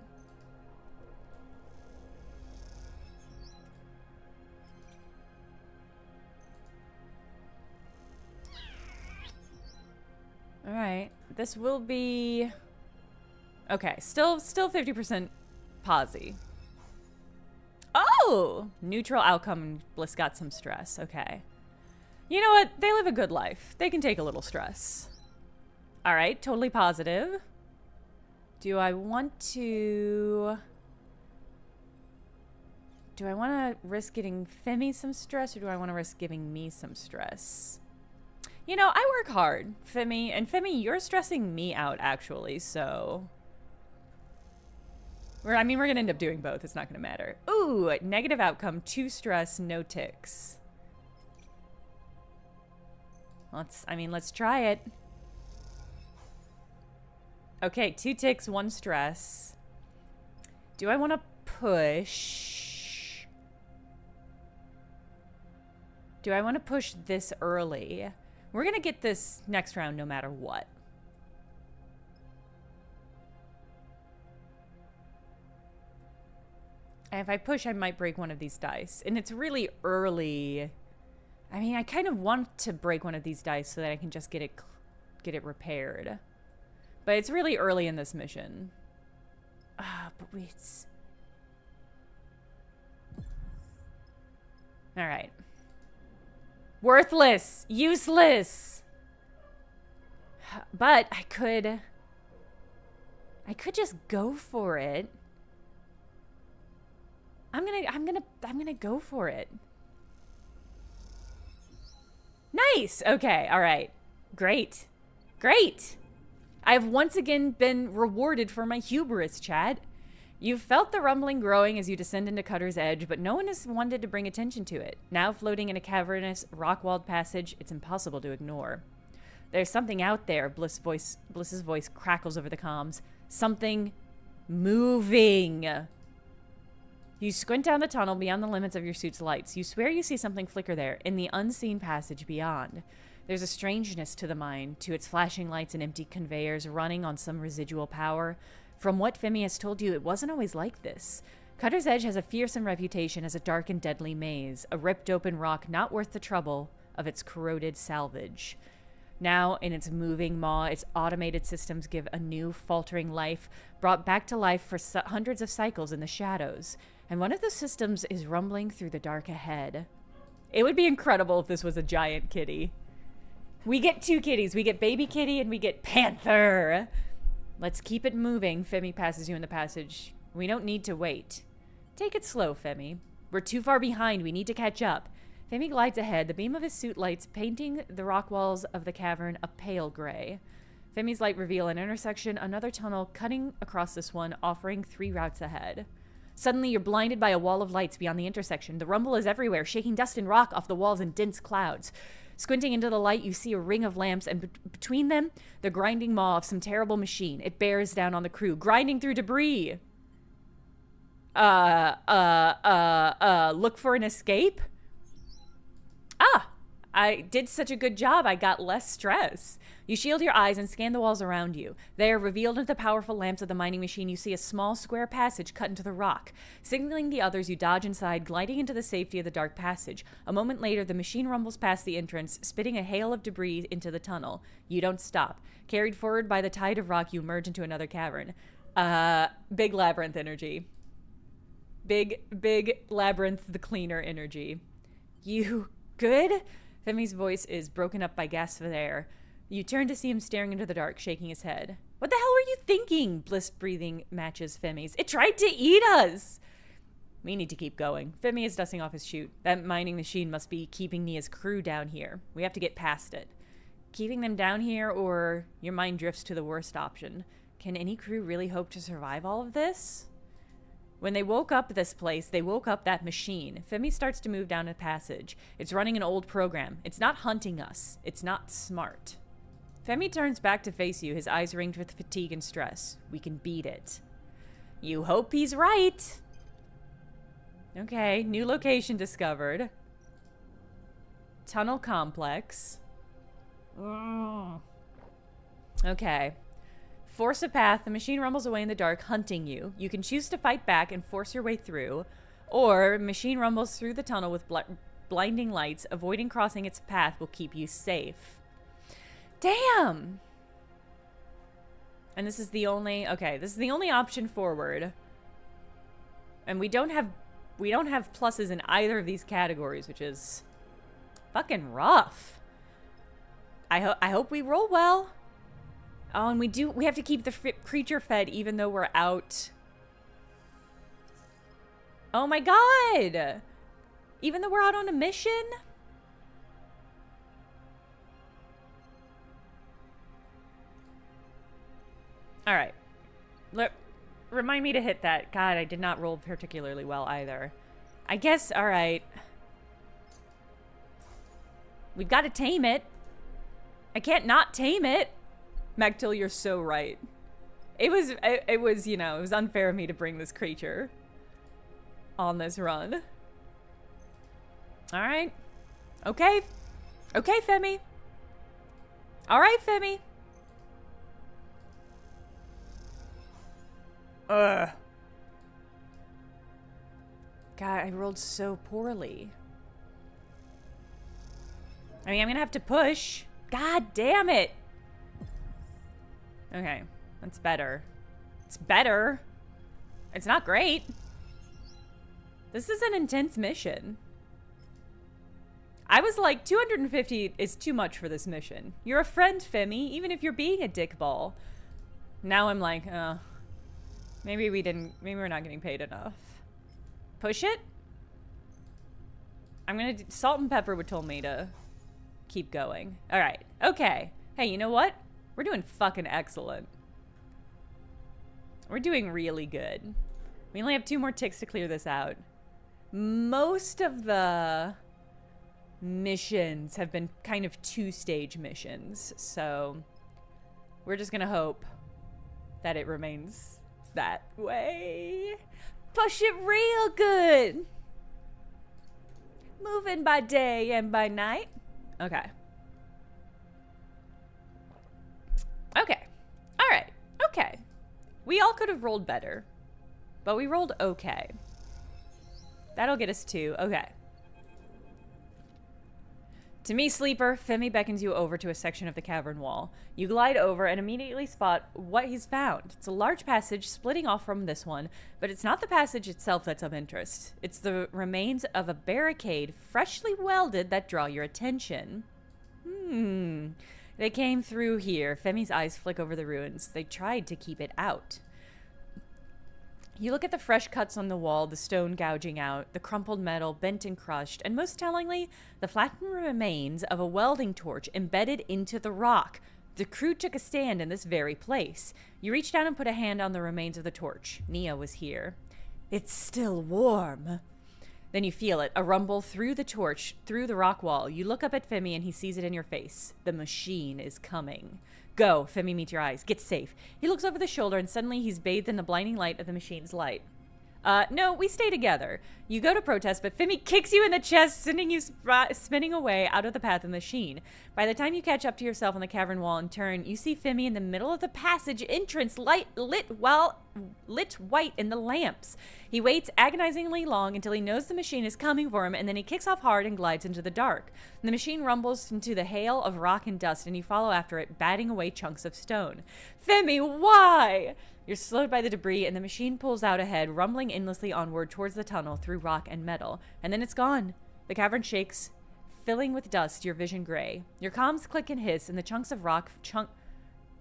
right. This will be... Okay, still 50% posy. Oh! Neutral outcome. Bliss got some stress. Okay. You know what? They live a good life. They can take a little stress. All right, totally positive. Do I want to risk getting Femi some stress, or do I want to risk giving me some stress? You know, I work hard, Femi. And Femi, you're stressing me out, actually, so... we're going to end up doing both. It's not going to matter. Ooh, negative outcome, 2 stress, no ticks. Let's try it. Okay, 2 ticks, 1 stress. Do I want to push? Do I want to push this early? We're going to get this next round no matter what. And if I push, I might break one of these dice. And it's really early. I mean, I kind of want to break one of these dice so that I can just get it repaired. But it's really early in this mission. But wait. All right. Worthless. Useless. But I could just go for it. I'm gonna go for it. Nice. Okay. All right. Great. Great. I've once again been rewarded for my hubris, chat. You've felt the rumbling growing as you descend into Cutter's Edge, but no one has wanted to bring attention to it. Now floating in a cavernous, rock-walled passage, it's impossible to ignore. There's something out there, Bliss's voice crackles over the comms. Something moving. You squint down the tunnel beyond the limits of your suit's lights. You swear you see something flicker there, in the unseen passage beyond. There's a strangeness to the mine, to its flashing lights and empty conveyors running on some residual power. From what Femi has told you, it wasn't always like this. Cutter's Edge has a fearsome reputation as a dark and deadly maze, a ripped open rock not worth the trouble of its corroded salvage. Now, in its moving maw, its automated systems give a new, faltering life, brought back to life for hundreds of cycles in the shadows. And one of the systems is rumbling through the dark ahead. It would be incredible if this was a giant kitty. We get 2 kitties. We get Baby Kitty and we get Panther. Let's keep it moving. Femi passes you in the passage. We don't need to wait. Take it slow, Femi. We're too far behind. We need to catch up. Femi glides ahead, the beam of his suit lights painting the rock walls of the cavern a pale gray. Femi's light reveal an intersection, another tunnel cutting across this one, offering 3 routes ahead. Suddenly, you're blinded by a wall of lights beyond the intersection. The rumble is everywhere, shaking dust and rock off the walls in dense clouds. Squinting into the light, you see a ring of lamps, and between them, the grinding maw of some terrible machine. It bears down on the crew, grinding through debris. Look for an escape? Ah! I did such a good job, I got less stress. You shield your eyes and scan the walls around you. There, revealed into the powerful lamps of the mining machine, you see a small square passage cut into the rock. Signaling the others, you dodge inside, gliding into the safety of the dark passage. A moment later, the machine rumbles past the entrance, spitting a hail of debris into the tunnel. You don't stop. Carried forward by the tide of rock, you emerge into another cavern. Big labyrinth energy. Big labyrinth the cleaner energy. You good? Femi's voice is broken up by gasps of air. You turn to see him staring into the dark, shaking his head. What the hell were you thinking? Bliss breathing matches Femi's. It tried to eat us! We need to keep going. Femi is dusting off his chute. That mining machine must be keeping Nia's crew down here. We have to get past it. Keeping them down here, or your mind drifts to the worst option. Can any crew really hope to survive all of this? When they woke up this place, they woke up that machine. Femi starts to move down a passage. It's running an old program. It's not hunting us. It's not smart. Femi turns back to face you, his eyes ringed with fatigue and stress. We can beat it. You hope he's right. Okay, new location discovered. Tunnel complex. Okay. Force a path. The machine rumbles away in the dark, hunting you. You can choose to fight back and force your way through, or machine rumbles through the tunnel with blinding lights. Avoiding crossing its path will keep you safe. Damn! And this is the only... Okay, this is the only option forward. And we don't have pluses in either of these categories, which is fucking rough. I hope we roll well. Oh, and we have to keep the creature fed even though we're out. Oh my god! Even though we're out on a mission? Alright. Remind me to hit that. God, I did not roll particularly well either. I guess, alright. We've got to tame it. I can't not tame it. Magtil, you're so right. It was, you know, it was unfair of me to bring this creature on this run. Alright. Okay. Okay, Femi. Alright, Femi. Ugh. God, I rolled so poorly. I mean, I'm gonna have to push. God damn it. Okay, that's better. It's better. It's not great. This is an intense mission. I was like, 250 is too much for this mission. You're a friend, Femi, even if you're being a dickball. Now I'm like, maybe we're not getting paid enough. Push it? I'm gonna salt and pepper would told me to keep going. All right, okay. Hey, you know what? We're doing fucking excellent. We're doing really good. We only have 2 more ticks to clear this out. Most of the missions have been kind of 2-stage missions, so we're just gonna hope that it remains that way. Push it real good. Moving by day and by night. Okay. Okay. All right. Okay. We all could have rolled better, but we rolled okay. That'll get us 2. Okay. To me, Sleeper, Femi beckons you over to a section of the cavern wall. You glide over and immediately spot what he's found. It's a large passage splitting off from this one, but it's not the passage itself that's of interest. It's the remains of a barricade freshly welded that draw your attention. They came through here. Femi's eyes flick over the ruins. They tried to keep it out. You look at the fresh cuts on the wall, the stone gouging out, the crumpled metal bent and crushed, and most tellingly, the flattened remains of a welding torch embedded into the rock. The crew took a stand in this very place. You reach down and put a hand on the remains of the torch. Nia was here. It's still warm. Then you feel it, a rumble through the torch, through the rock wall. You look up at Femi and he sees it in your face. The machine is coming. Go, Femi, meet your eyes. Get safe. He looks over the shoulder and suddenly he's bathed in the blinding light of the machine's light. No, we stay together. You go to protest, but Femi kicks you in the chest, sending you spinning away out of the path of the machine. By the time you catch up to yourself on the cavern wall and turn, you see Femi in the middle of the passage entrance, lit white in the lamps. He waits agonizingly long until he knows the machine is coming for him, and then he kicks off hard and glides into the dark. The machine rumbles into the hail of rock and dust, and you follow after it, batting away chunks of stone. Femi, why? You're slowed by the debris, and the machine pulls out ahead, rumbling endlessly onward towards the tunnel through rock and metal. And then it's gone. The cavern shakes, filling with dust your vision gray. Your comms click and hiss, and the chunks of rock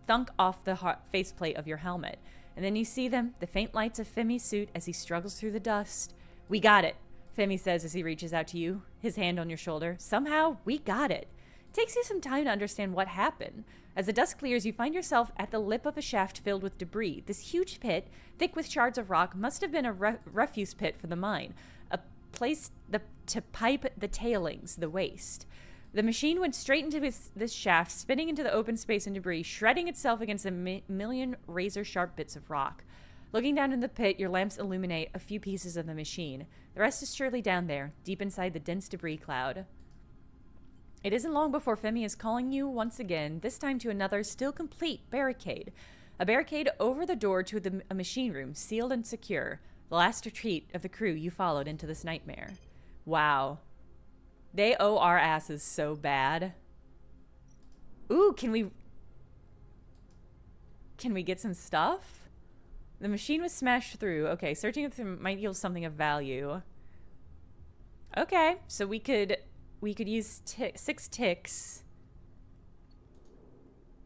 thunk off the faceplate of your helmet. And then you see them, the faint lights of Femi's suit as he struggles through the dust. We got it, Femi says as he reaches out to you, his hand on your shoulder. Somehow, we got it. Takes you some time to understand what happened. As the dust clears, you find yourself at the lip of a shaft filled with debris. This huge pit, thick with shards of rock, must have been a refuse pit for the mine, a place to pipe the tailings, the waste. The machine went straight into this shaft, spinning into the open space and debris, shredding itself against a million razor-sharp bits of rock. Looking down in the pit, your lamps illuminate a few pieces of the machine. The rest is surely down there, deep inside the dense debris cloud. It isn't long before Femi is calling you once again, this time to another, still complete barricade. A barricade over the door to a machine room, sealed and secure. The last retreat of the crew you followed into this nightmare. Wow. They owe our asses so bad. Ooh, can we... Can we get some stuff? The machine was smashed through. Okay, searching through might yield something of value. Okay, so we could use 6 ticks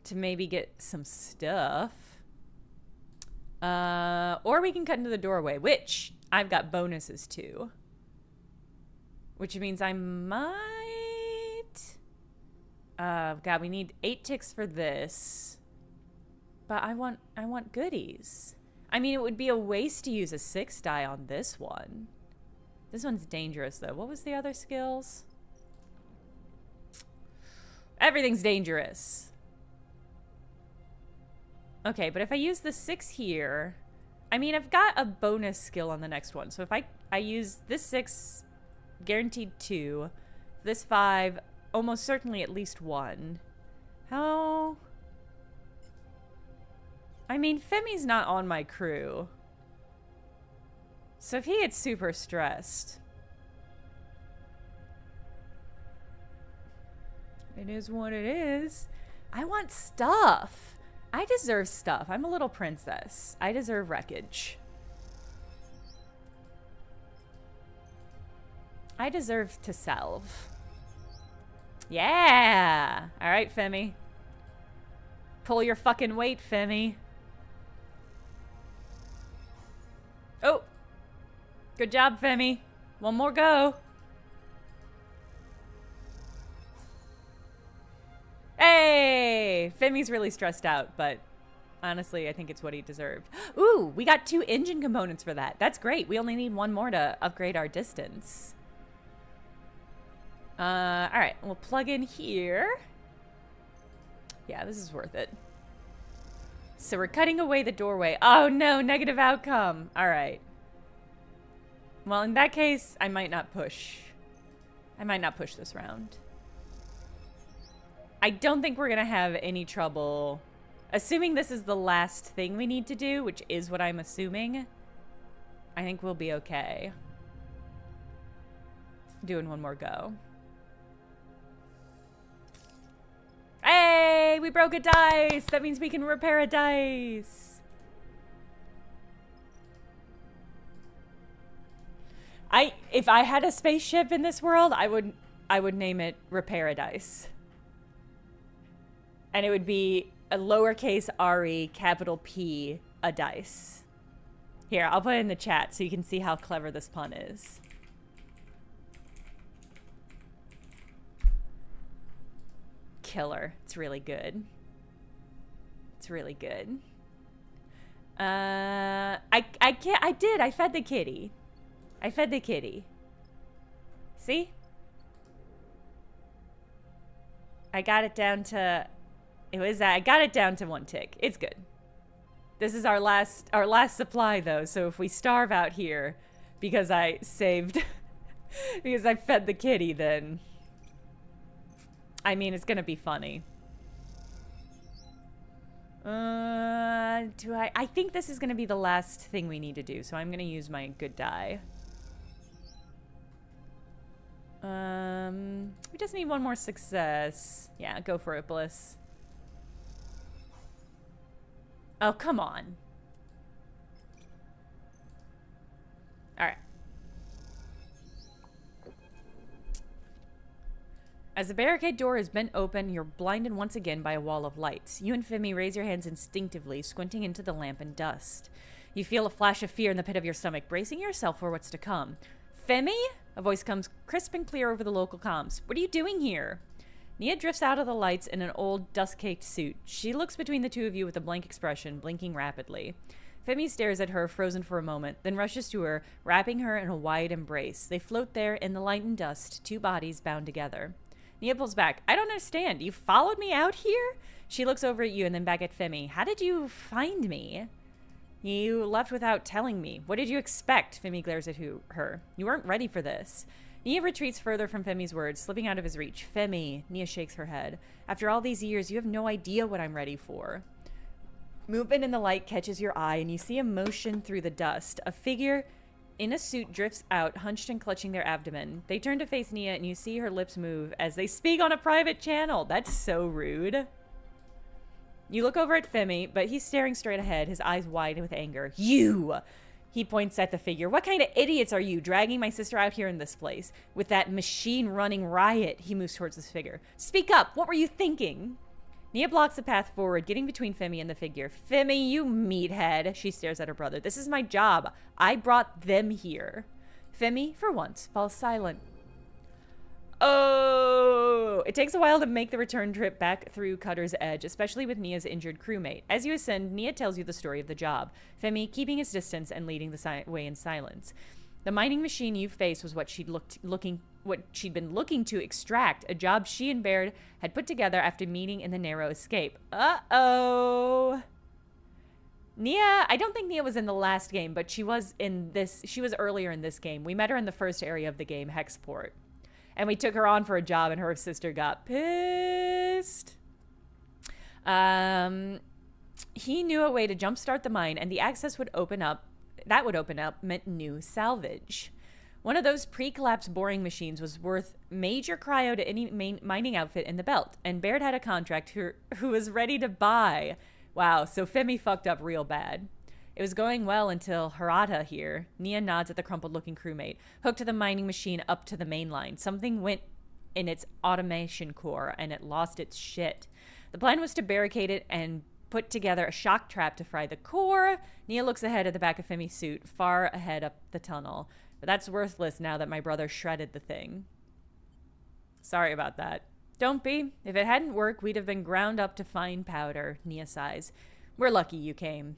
to maybe get some stuff. Or we can cut into the doorway, which I've got bonuses to. Which means I might... God, we need 8 ticks for this. But I want goodies. I mean, it would be a waste to use a 6 die on this one. This one's dangerous, though. What was the other skills? Everything's dangerous. Okay, but if I use the 6 here... I mean, I've got a bonus skill on the next one. So if I use this 6, guaranteed 2. This 5, almost certainly at least 1. How... I mean, Femi's not on my crew. So if he gets super stressed... It is what it is. I want stuff. I deserve stuff. I'm a little princess. I deserve wreckage. I deserve to salve. Yeah! Alright, Femi. Pull your fucking weight, Femi. Oh! Good job, Femi. One more go. Hey! Femi's really stressed out, but honestly, I think it's what he deserved. Ooh, we got 2 engine components for that. That's great. We only need 1 more to upgrade our distance. Alright, we'll plug in here. Yeah, this is worth it. So we're cutting away the doorway. Oh no, negative outcome. Alright. Well, in that case, I might not push. I might not push this round. I don't think we're gonna have any trouble. Assuming this is the last thing we need to do, which is what I'm assuming, I think we'll be okay. Doing 1 more go. Hey, we broke a dice. That means we can repair a dice. If I had a spaceship in this world, I would name it Repair-a-Dice. And it would be a lowercase R-E, capital P, a dice. Here, I'll put it in the chat so you can see how clever this pun is. Killer. It's really good. It's really good. I fed the kitty. I fed the kitty. See? I got it down to... I got it down to 1 tick. It's good. This is our last supply, though, so if we starve out here because I saved... because I fed the kitty, then... I mean, it's gonna be funny. I think this is gonna be the last thing we need to do, so I'm gonna use my good die. We just need 1 more success. Yeah, go for it, Bliss. Oh, come on. Alright. As the barricade door is bent open, you're blinded once again by a wall of lights. You and Femi raise your hands instinctively, squinting into the lamp and dust. You feel a flash of fear in the pit of your stomach, bracing yourself for what's to come. Femi? A voice comes crisp and clear over the local comms. What are you doing here? Nia drifts out of the lights in an old, dust-caked suit. She looks between the two of you with a blank expression, blinking rapidly. Femi stares at her, frozen for a moment, then rushes to her, wrapping her in a wide embrace. They float there in the light and dust, 2 bodies bound together. Nia pulls back. I don't understand. You followed me out here? She looks over at you and then back at Femi. How did you find me? You left without telling me. What did you expect? Femi glares at her. You weren't ready for this. Nia retreats further from Femi's words, slipping out of his reach. Femi, Nia shakes her head. After all these years, you have no idea what I'm ready for. Movement in the light catches your eye, and you see a motion through the dust. A figure in a suit drifts out, hunched and clutching their abdomen. They turn to face Nia, and you see her lips move as they speak on a private channel. That's so rude. You look over at Femi, but he's staring straight ahead, his eyes wide with anger. You! He points at the figure. What kind of idiots are you, dragging my sister out here in this place? With that machine running riot. He moves towards his figure. Speak up! What were you thinking? Nia blocks the path forward, getting between Femi and the figure. Femi, you meathead. She stares at her brother. This is my job. I brought them here. Femi, for once, falls silent. Oh! It takes a while to make the return trip back through Cutter's Edge, especially with Nia's injured crewmate. As you ascend, Nia tells you the story of the job, Femi keeping his distance and leading the way in silence. The mining machine you faced was what she'd been looking to extract, a job she and Baird had put together after meeting in the narrow escape. Uh-oh! Nia, I don't think Nia was in the last game, but she was earlier in this game. We met her in the first area of the game, Hexport. And we took her on for a job, and her sister got pissed. He knew a way to jumpstart the mine, and the access would open up. That would open up meant new salvage. One of those pre-collapse boring machines was worth major cryo to any mining outfit in the belt, and Baird had a contract who was ready to buy. Wow, so Femi fucked up real bad. It was going well until Harada here. Nia nods at the crumpled-looking crewmate, hooked to the mining machine up to the main line. Something went in its automation core, and it lost its shit. The plan was to barricade it and put together a shock trap to fry the core. Nia looks ahead at the back of Femi's suit, far ahead up the tunnel. But that's worthless now that my brother shredded the thing. Sorry about that. Don't be. If it hadn't worked, we'd have been ground up to fine powder, Nia sighs. We're lucky you came.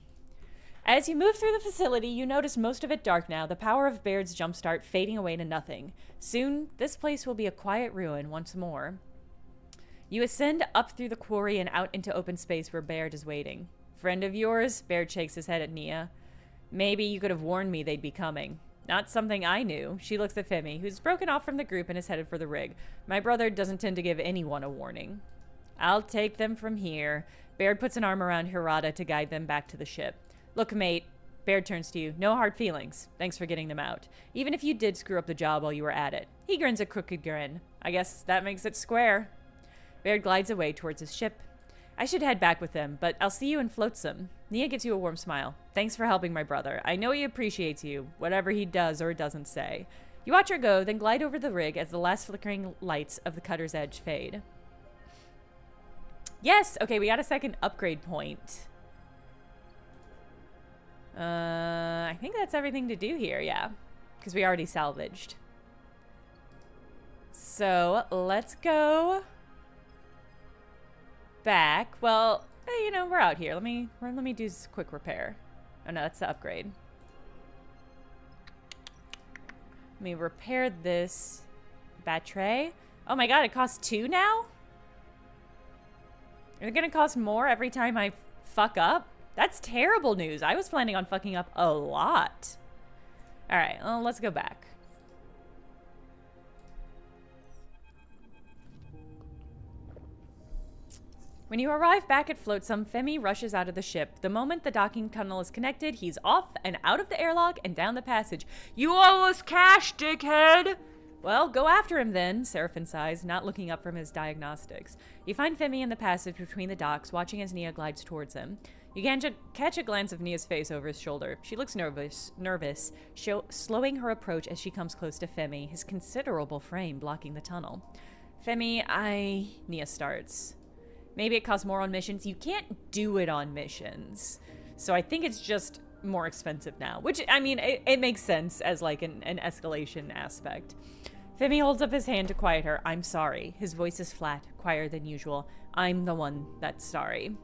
As you move through the facility, you notice most of it dark now, the power of Baird's jumpstart fading away to nothing. Soon, this place will be a quiet ruin once more. You ascend up through the quarry and out into open space where Baird is waiting. Friend of yours? Baird shakes his head at Nia. Maybe you could have warned me they'd be coming. Not something I knew. She looks at Femi, who's broken off from the group and is headed for the rig. My brother doesn't tend to give anyone a warning. I'll take them from here. Baird puts an arm around Hirata to guide them back to the ship. Look, mate. Baird turns to you. No hard feelings. Thanks for getting them out. Even if you did screw up the job while you were at it. He grins a crooked grin. I guess that makes it square. Baird glides away towards his ship. I should head back with them, but I'll see you in Flotsam. Nia gives you a warm smile. Thanks for helping my brother. I know he appreciates you, whatever he does or doesn't say. You watch her go, then glide over the rig as the last flickering lights of the Cutter's Edge fade. Yes! Okay, we got a second upgrade point. I think that's everything to do here, yeah. Because we already salvaged. So, let's go back. Well, you know, we're out here. Let me do this quick repair. Oh no, that's the upgrade. Let me repair this battery. Oh my god, it costs 2 now? Is it gonna cost more every time I fuck up? That's terrible news. I was planning on fucking up a lot. Alright, well, let's go back. When you arrive back at Flotsam, Femi rushes out of the ship. The moment the docking tunnel is connected, he's off and out of the airlock and down the passage. You owe us cash, dickhead! Well, go after him then, Seraphin sighs, not looking up from his diagnostics. You find Femi in the passage between the docks, watching as Nia glides towards him. You can catch a glance of Nia's face over his shoulder. She looks nervous, slowing her approach as she comes close to Femi, his considerable frame blocking the tunnel. Femi, Nia starts. Maybe it costs more on missions. You can't do it on missions. So I think it's just more expensive now. Which, I mean, it makes sense as like an escalation aspect. Femi holds up his hand to quiet her. I'm sorry. His voice is flat, quieter than usual. I'm the one that's sorry.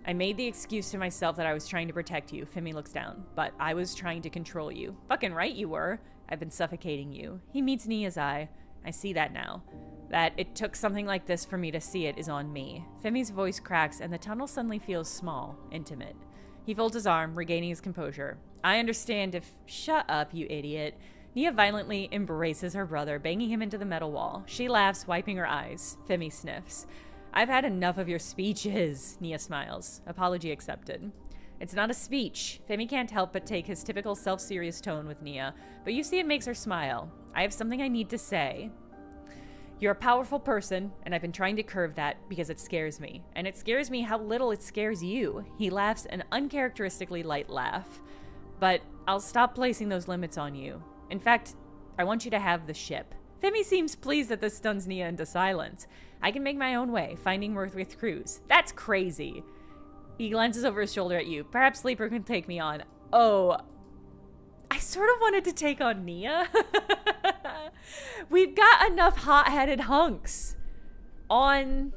I made the excuse to myself that I was trying to protect you. Femi looks down. But I was trying to control you. Fucking right you were. I've been suffocating you. He meets Nia's eye. I see that now. That it took something like this for me to see it is on me. Femi's voice cracks and the tunnel suddenly feels small, intimate. He folds his arm, regaining his composure. I understand if... Shut up, you idiot. Nia violently embraces her brother, banging him into the metal wall. She laughs, wiping her eyes. Femi sniffs. I've had enough of your speeches, Nia smiles. Apology accepted. It's not a speech. Femi can't help but take his typical self-serious tone with Nia, but you see it makes her smile. I have something I need to say. You're a powerful person, and I've been trying to curb that because it scares me. And it scares me how little it scares you. He laughs an uncharacteristically light laugh. But I'll stop placing those limits on you. In fact, I want you to have the ship. Femi seems pleased that this stuns Nia into silence. I can make my own way, finding worth with crews. That's crazy. He glances over his shoulder at you. Perhaps Sleeper can take me on. Oh, I sort of wanted to take on Nia. We've got enough hot-headed hunks on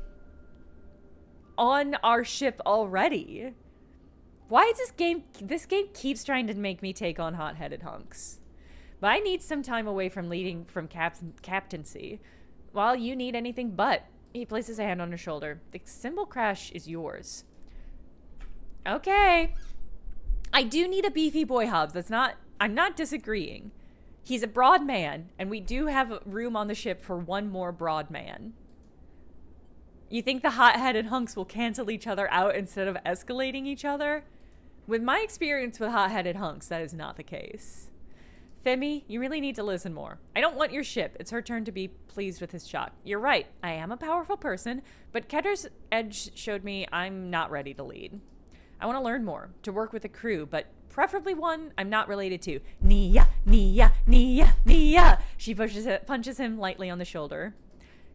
our ship already. Why is this game keeps trying to make me take on hot-headed hunks? But I need some time away from leading from captaincy. While you need anything but. He places a hand on her shoulder. The symbol crash is yours. Okay. I do need a beefy boy Hobbs. I'm not disagreeing. He's a broad man, and we do have room on the ship for one more broad man. You think the hot-headed hunks will cancel each other out instead of escalating each other? With my experience with hot-headed hunks, that is not the case. Femi, you really need to listen more. I don't want your ship. It's her turn to be pleased with his shock. You're right. I am a powerful person, but Ketter's edge showed me I'm not ready to lead. I want to learn more, to work with a crew, but preferably one I'm not related to. Nia, Nia, Nia, Nia. She punches him lightly on the shoulder.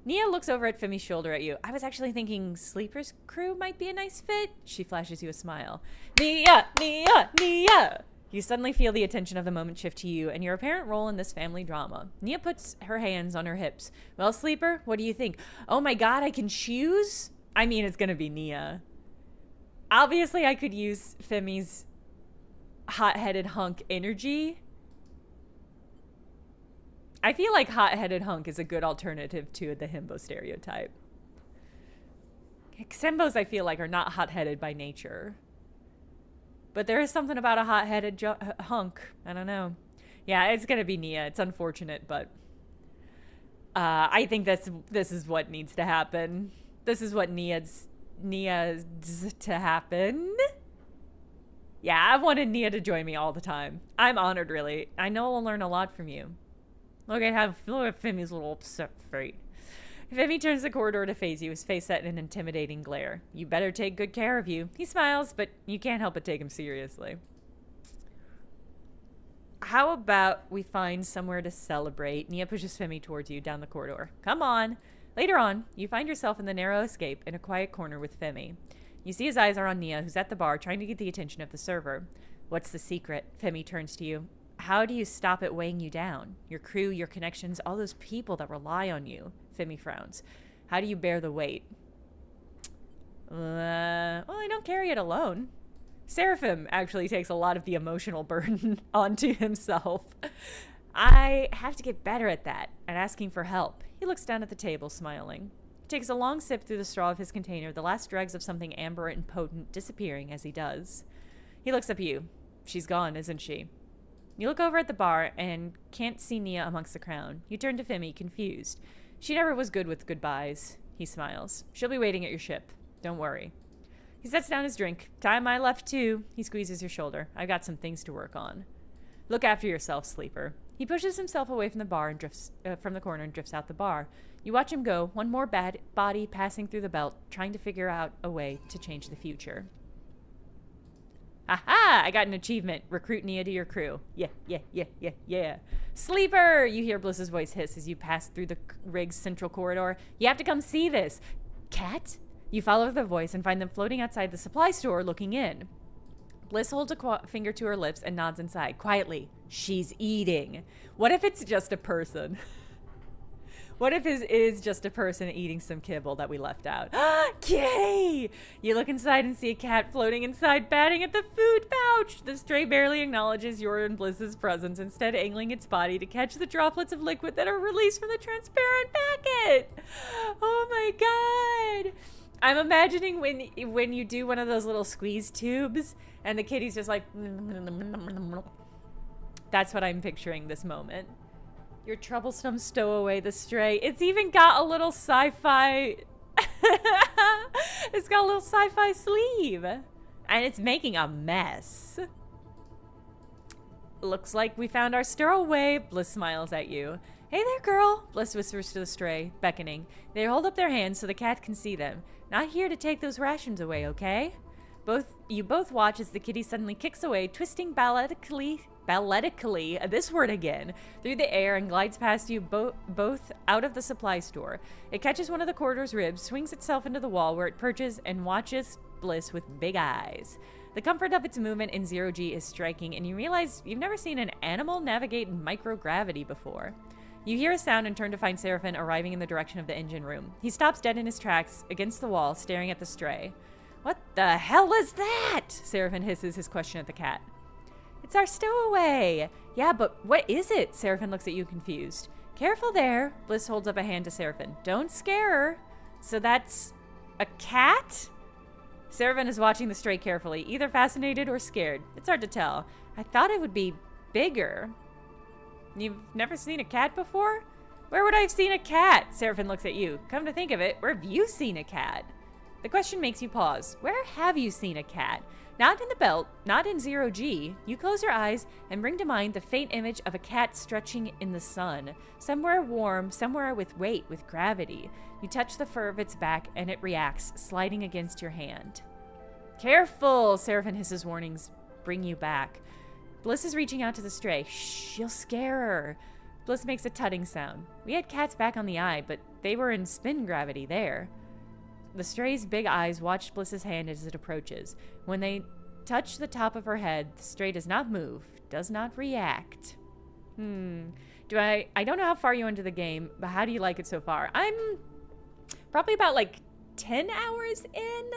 Nia looks over at Femi's shoulder at you. I was actually thinking Sleeper's crew might be a nice fit. She flashes you a smile. Nia, Nia, Nia. You suddenly feel the attention of the moment shift to you and your apparent role in this family drama. Nia puts her hands on her hips. Well, Sleeper, what do you think? Oh my god, I can choose? I mean, it's gonna be Nia. Obviously, I could use Femi's hot-headed hunk energy. I feel like hot-headed hunk is a good alternative to the himbo stereotype. Himbos, I feel like, are not hot-headed by nature. But there is something about a hot-headed hunk. I don't know. Yeah, it's gonna be Nia. It's unfortunate, but I think this is what needs to happen. This is what needs to happen. Yeah, I've wanted Nia to join me all the time. I'm honored, really. I know I'll learn a lot from you. Look at Femi's little upset face. Femi turns the corridor to face you, his face set in an intimidating glare. You better take good care of you. He smiles, but you can't help but take him seriously. How about we find somewhere to celebrate? Nia pushes Femi towards you down the corridor. Come on. Later on, you find yourself in the narrow escape in a quiet corner with Femi. You see his eyes are on Nia, who's at the bar trying to get the attention of the server. What's the secret? Femi turns to you. How do you stop it weighing you down? Your crew, your connections, all those people that rely on you. Femi frowns. How do you bear the weight? Well, I don't carry it alone. Seraphim actually takes a lot of the emotional burden onto himself. I have to get better at that, at asking for help. He looks down at the table, smiling. He takes a long sip through the straw of his container, the last dregs of something amber and potent disappearing as he does. He looks up at you. She's gone, isn't she? You look over at the bar and can't see Nia amongst the crowd. You turn to Femi, confused. She never was good with goodbyes. He smiles. She'll be waiting at your ship. Don't worry. He sets down his drink. Time I left too. He squeezes your shoulder. I've got some things to work on. Look after yourself, Sleeper. He pushes himself away from the bar and drifts from the corner and drifts out the bar. You watch him go, one more bad body passing through the belt, trying to figure out a way to change the future. Aha! I got an achievement. Recruit Nia to your crew. Yeah. Sleeper! You hear Bliss's voice hiss as you pass through the rig's central corridor. You have to come see this. Cat? You follow the voice and find them floating outside the supply store looking in. Bliss holds a finger to her lips and nods inside. Quietly. She's eating. What if it's just a person? What if it is just a person eating some kibble that we left out? Kitty! You look inside and see a cat floating inside, batting at the food pouch. The stray barely acknowledges your and Bliss's presence, instead angling its body to catch the droplets of liquid that are released from the transparent packet. Oh my god! I'm imagining when you do one of those little squeeze tubes and the kitty's just like... That's what I'm picturing this moment. Your troublesome stowaway, the stray. It's even got a little sci-fi... It's got a little sci-fi sleeve. And it's making a mess. Looks like we found our stowaway. Bliss smiles at you. Hey there, girl, Bliss whispers to the stray, beckoning. They hold up their hands so the cat can see them. Not here to take those rations away, okay? You both watch as the kitty suddenly kicks away, twisting balletically, this word again, through the air and glides past you both out of the supply store. It catches one of the corridor's ribs, swings itself into the wall where it perches and watches Bliss with big eyes. The comfort of its movement in zero-G is striking, and you realize you've never seen an animal navigate microgravity before. You hear a sound and turn to find Seraphim arriving in the direction of the engine room. He stops dead in his tracks against the wall, staring at the stray. What the hell is that? Seraphim hisses his question at the cat. It's our stowaway. Yeah, but what is it? Seraphim looks at you confused. Careful there. Bliss holds up a hand to Seraphim. Don't scare her. So that's a cat? Seraphim is watching the stray carefully, either fascinated or scared. It's hard to tell. I thought it would be bigger. You've never seen a cat before? Where would I have seen a cat? Seraphim looks at you. Come to think of it, where have you seen a cat? The question makes you pause. Where have you seen a cat? Not in the belt, not in zero-G. You close your eyes and bring to mind the faint image of a cat stretching in the sun. Somewhere warm, somewhere with weight, with gravity. You touch the fur of its back and it reacts, sliding against your hand. Careful, Seraphim hisses warnings bring you back. Bliss is reaching out to the stray. Shh, you'll scare her. Bliss makes a tutting sound. We had cats back on the eye, but they were in spin gravity there. The stray's big eyes watch Bliss's hand as it approaches. When they touch the top of her head, the stray does not move, does not react. I don't know how far you into the game, but how do you like it so far? I'm probably about like 10 hours in.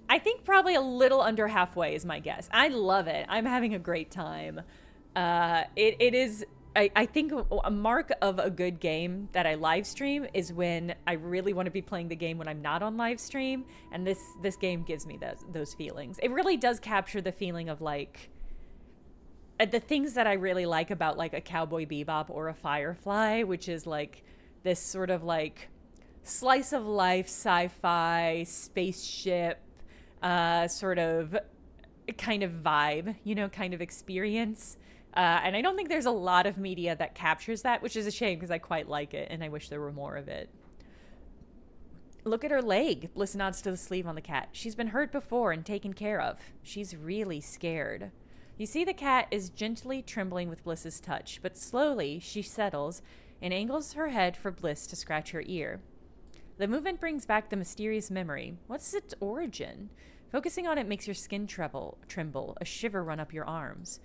I think probably a little under halfway is my guess. I love it. I'm having a great time. It is, I think, a mark of a good game that I live stream is when I really want to be playing the game when I'm not on live stream, and this game gives me those feelings. It really does capture the feeling of like the things that I really like about like a Cowboy Bebop or a Firefly, which is like this sort of like slice of life sci-fi spaceship sort of kind of vibe, kind of experience. And I don't think there's a lot of media that captures that, which is a shame because I quite like it and I wish there were more of it. Look at her leg. Bliss nods to the sleeve on the cat. She's been hurt before and taken care of. She's really scared. You see the cat is gently trembling with Bliss's touch, but slowly she settles and angles her head for Bliss to scratch her ear. The movement brings back the mysterious memory. What's its origin? Focusing on it makes your skin tremble, a shiver run up your arms.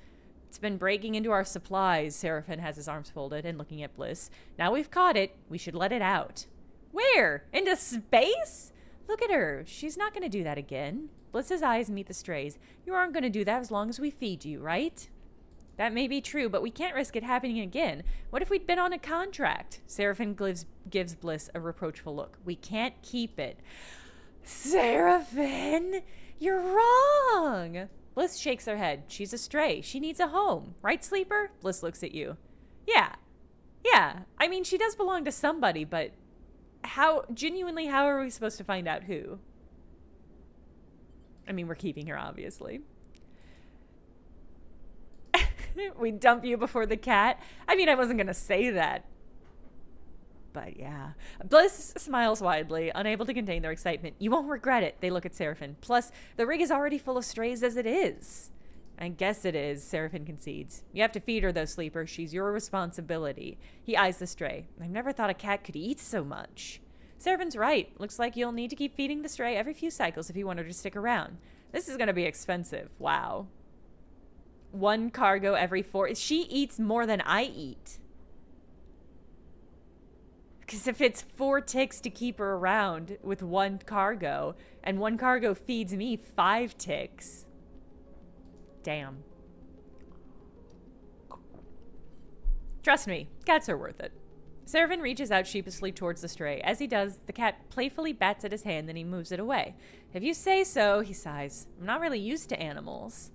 It's been breaking into our supplies. Seraphim has his arms folded and looking at Bliss. Now we've caught it. We should let it out. Where? Into space? Look at her. She's not going to do that again. Bliss's eyes meet the stray's. You aren't going to do that as long as we feed you, right? That may be true, but we can't risk it happening again. What if we'd been on a contract? Seraphim gives Bliss a reproachful look. We can't keep it. Seraphim, you're wrong. Bliss shakes her head. She's a stray. She needs a home. Right, Sleeper? Bliss looks at you. Yeah. I mean, she does belong to somebody, but how are we supposed to find out who? I mean, we're keeping her, obviously. We dump you before the cat. I mean, I wasn't going to say that. But yeah. Bliss smiles widely, unable to contain their excitement. You won't regret it. They look at Seraphim. Plus, the rig is already full of strays as it is. I guess it is, Seraphim concedes. You have to feed her, though, Sleeper. She's your responsibility. He eyes the stray. I've never thought a cat could eat so much. Seraphim's right. Looks like you'll need to keep feeding the stray every few cycles if you want her to stick around. This is going to be expensive. Wow. 1 cargo every 4. She eats more than I eat. Because if it's 4 ticks to keep her around with 1 cargo, and 1 cargo feeds me 5 ticks. Damn. Trust me, cats are worth it. Seraphim reaches out sheepishly towards the stray. As he does, the cat playfully bats at his hand, then he moves it away. If you say so, he sighs. I'm not really used to animals.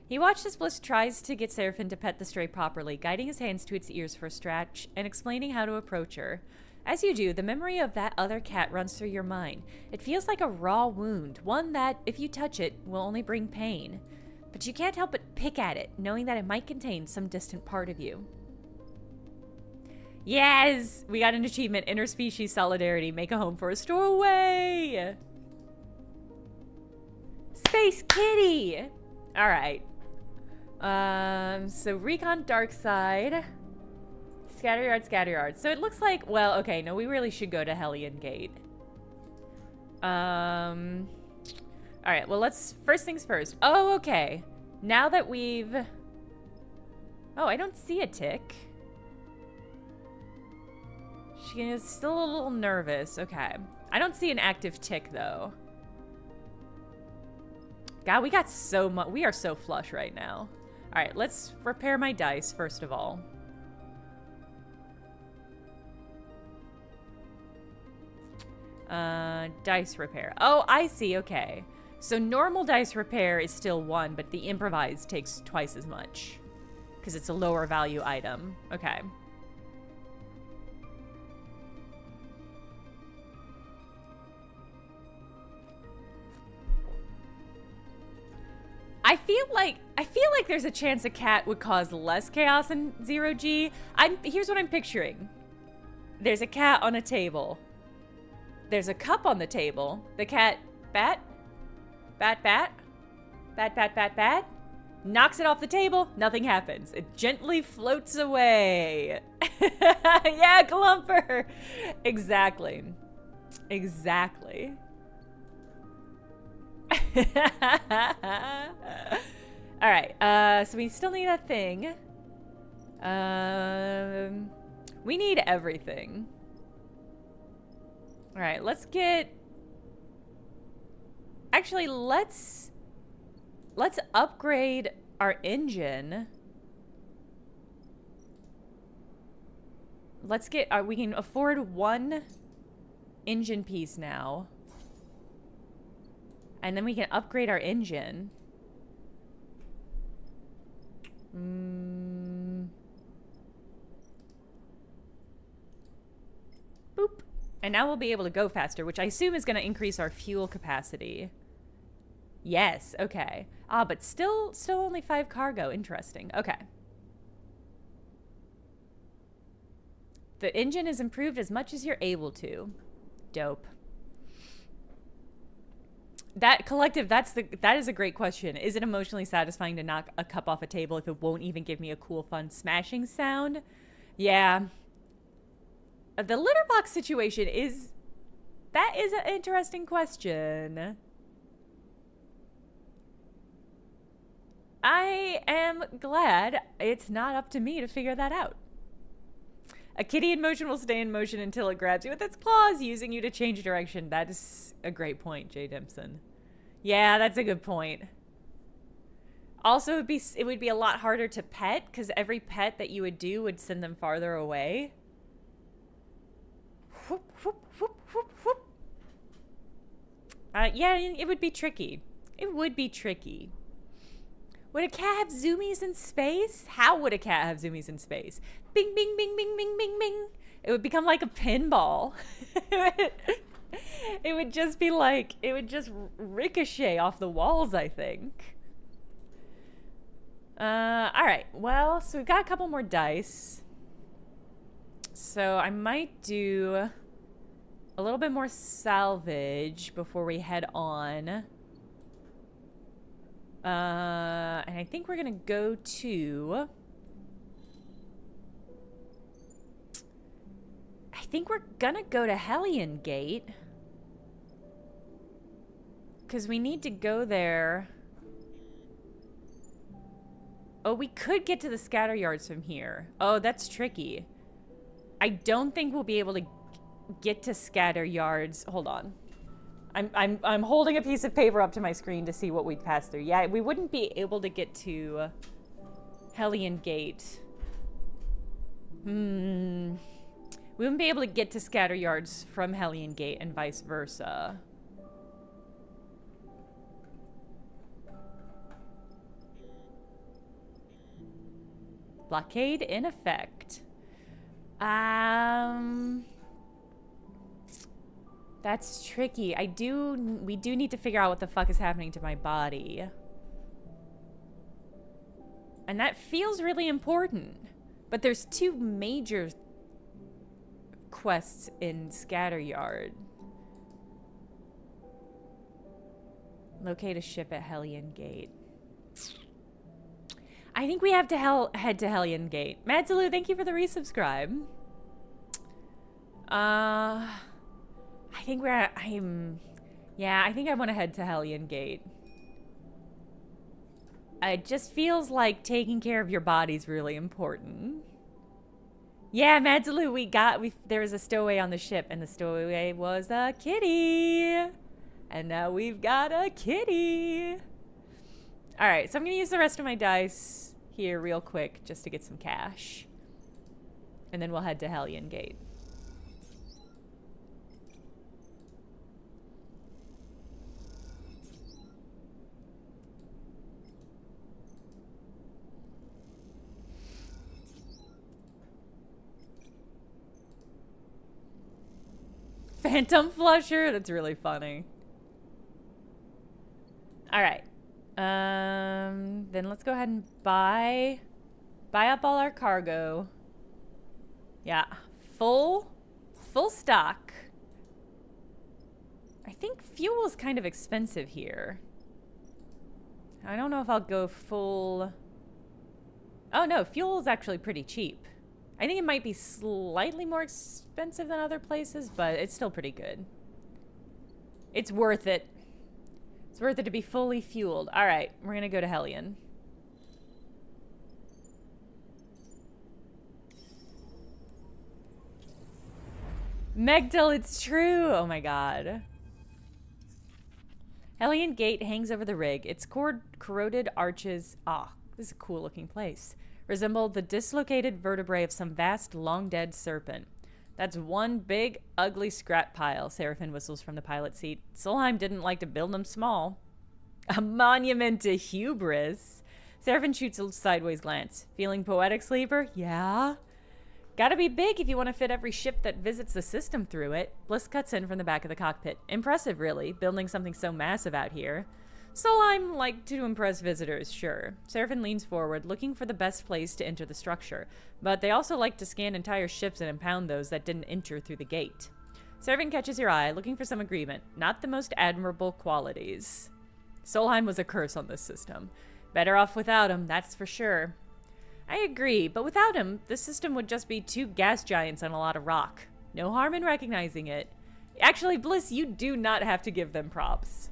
He watched as Bliss tries to get Seraphim to pet the stray properly, guiding his hands to its ears for a stretch and explaining how to approach her. As you do, the memory of that other cat runs through your mind. It feels like a raw wound, one that, if you touch it, will only bring pain. But you can't help but pick at it, knowing that it might contain some distant part of you. Yes! We got an achievement. Interspecies solidarity. Make a home for a stowaway. Space kitty! Alright. So recon dark side. Scatter yard, scatter yard. So it looks like, well, okay, no, we really should go to Hellion Gate. Alright, well, let's, first things first. Oh, okay. Now that we've... Oh, I don't see a tick. She is still a little nervous. Okay. I don't see an active tick, though. God, we got so much. We are so flush right now. All right, let's repair my dice, first of all. Dice repair. Oh, I see. Okay. So normal dice repair is still 1, but the improvised takes twice as much. Because it's a lower value item. Okay. I feel like there's a chance a cat would cause less chaos in 0G. Here's what I'm picturing. There's a cat on a table. There's a cup on the table. The cat bat, knocks it off the table. Nothing happens. It gently floats away. Yeah, Glumper. Exactly. Exactly. All right, so we still need a thing. We need everything. All right, let's get... Actually, let's upgrade our engine. Let's get... we can afford 1 engine piece now. And then we can upgrade our engine. Boop. And now we'll be able to go faster, which I assume is going to increase our fuel capacity. Yes, okay. Ah, but still only 5 cargo. Interesting. Okay. The engine is improved as much as you're able to. Dope. That collective, that is a great question. Is it emotionally satisfying to knock a cup off a table if it won't even give me a cool, fun smashing sound? Yeah. The litter box situation is... That is an interesting question. I am glad it's not up to me to figure that out. A kitty in motion will stay in motion until it grabs you with its claws, using you to change direction. That is a great point, Jay Dempson. Yeah, that's a good point. Also, it would be a lot harder to pet, because every pet that you would do would send them farther away. Whoop, whoop, whoop, whoop, whoop. Yeah, it would be tricky. It would be tricky. Would a cat have zoomies in space? How would a cat have zoomies in space? Bing, bing, bing, bing, bing, bing, bing. It would become like a pinball. It would just be like, it would just ricochet off the walls, I think. All right. Well, so we've got a couple more dice. So I might do a little bit more salvage before we head on. And I think we're gonna go to... I think we're gonna go to Hellion Gate. Because we need to go there. Oh, we could get to the scatter yards from here. Oh, that's tricky. I don't think we'll be able to get to scatter yards. Hold on. I'm holding a piece of paper up to my screen to see what we'd pass through. Yeah, we wouldn't be able to get to Hellion Gate. We wouldn't be able to get to scatter yards from Hellion Gate and vice versa. Blockade in effect. That's tricky. We do need to figure out what the fuck is happening to my body. And that feels really important. But there's 2 major quests in Scatteryard. Locate a ship at Hellion Gate. I think we have to head to Hellion Gate. Madzalu, thank you for the resubscribe. I think I think I want to head to Hellion Gate. It just feels like taking care of your body's really important. Yeah, Madzalu, there was a stowaway on the ship, and the stowaway was a kitty. And now we've got a kitty. All right, so I'm going to use the rest of my dice here real quick just to get some cash. And then we'll head to Hellion Gate. Phantom Flusher? That's really funny. All right. Then let's go ahead and buy up all our cargo. Yeah, full stock. I think fuel is kind of expensive here. I don't know if I'll go full. Oh no, fuel is actually pretty cheap. I think it might be slightly more expensive than other places, but it's still pretty good. It's worth it. It's worth it to be fully fueled. All right, we're going to go to Hellion. Megdal, it's true. Oh my god. Hellion Gate hangs over the rig. Its corroded arches. Ah, this is a cool looking place. Resemble the dislocated vertebrae of some vast, long-dead serpent. That's one big, ugly scrap pile, Seraphin whistles from the pilot seat. Solheim didn't like to build them small. A monument to hubris. Seraphin shoots a sideways glance. Feeling poetic, sleeper? Yeah. Gotta be big if you want to fit every ship that visits the system through it. Bliss cuts in from the back of the cockpit. Impressive, really, building something so massive out here. Solheim like to impress visitors, sure. Seraphin leans forward, looking for the best place to enter the structure. But they also like to scan entire ships and impound those that didn't enter through the gate. Seraphin catches your eye, looking for some agreement. Not the most admirable qualities. Solheim was a curse on this system. Better off without him, that's for sure. I agree, but without him, the system would just be two gas giants on a lot of rock. No harm in recognizing it. Actually, Bliss, you do not have to give them props.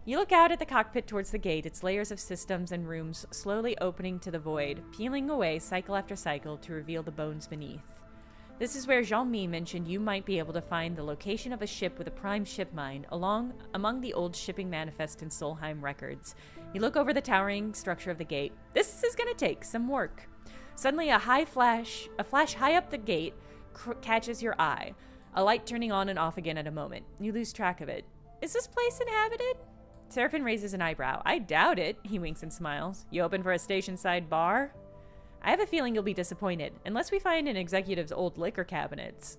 You look out at the cockpit towards the gate, its layers of systems and rooms slowly opening to the void, peeling away cycle after cycle to reveal the bones beneath. This is where Jean-Mi mentioned you might be able to find the location of a ship with a prime ship mine among the old shipping manifest in Solheim records. You look over the towering structure of the gate. This is going to take some work. Suddenly, a flash high up the gate catches your eye, a light turning on and off again at a moment. You lose track of it. Is this place inhabited? Seraphin raises an eyebrow. I doubt it, he winks and smiles. You open for a station-side bar? I have a feeling you'll be disappointed, unless we find an executive's old liquor cabinets.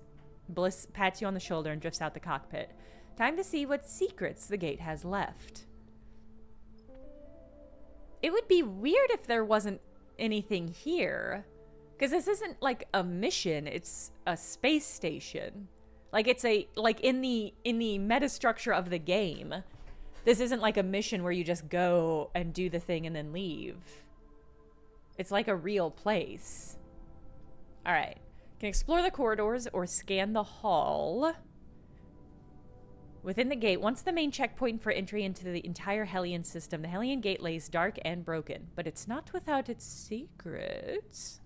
Bliss pats you on the shoulder and drifts out the cockpit. Time to see what secrets the gate has left. It would be weird if there wasn't anything here. Because this isn't like a mission, it's a space station. Like it's in the metastructure of the game. This isn't like a mission where you just go and do the thing and then leave. It's like a real place. All right. Can explore the corridors or scan the hall. Within the gate, once the main checkpoint for entry into the entire Hellion system, the Hellion Gate lays dark and broken, but it's not without its secrets.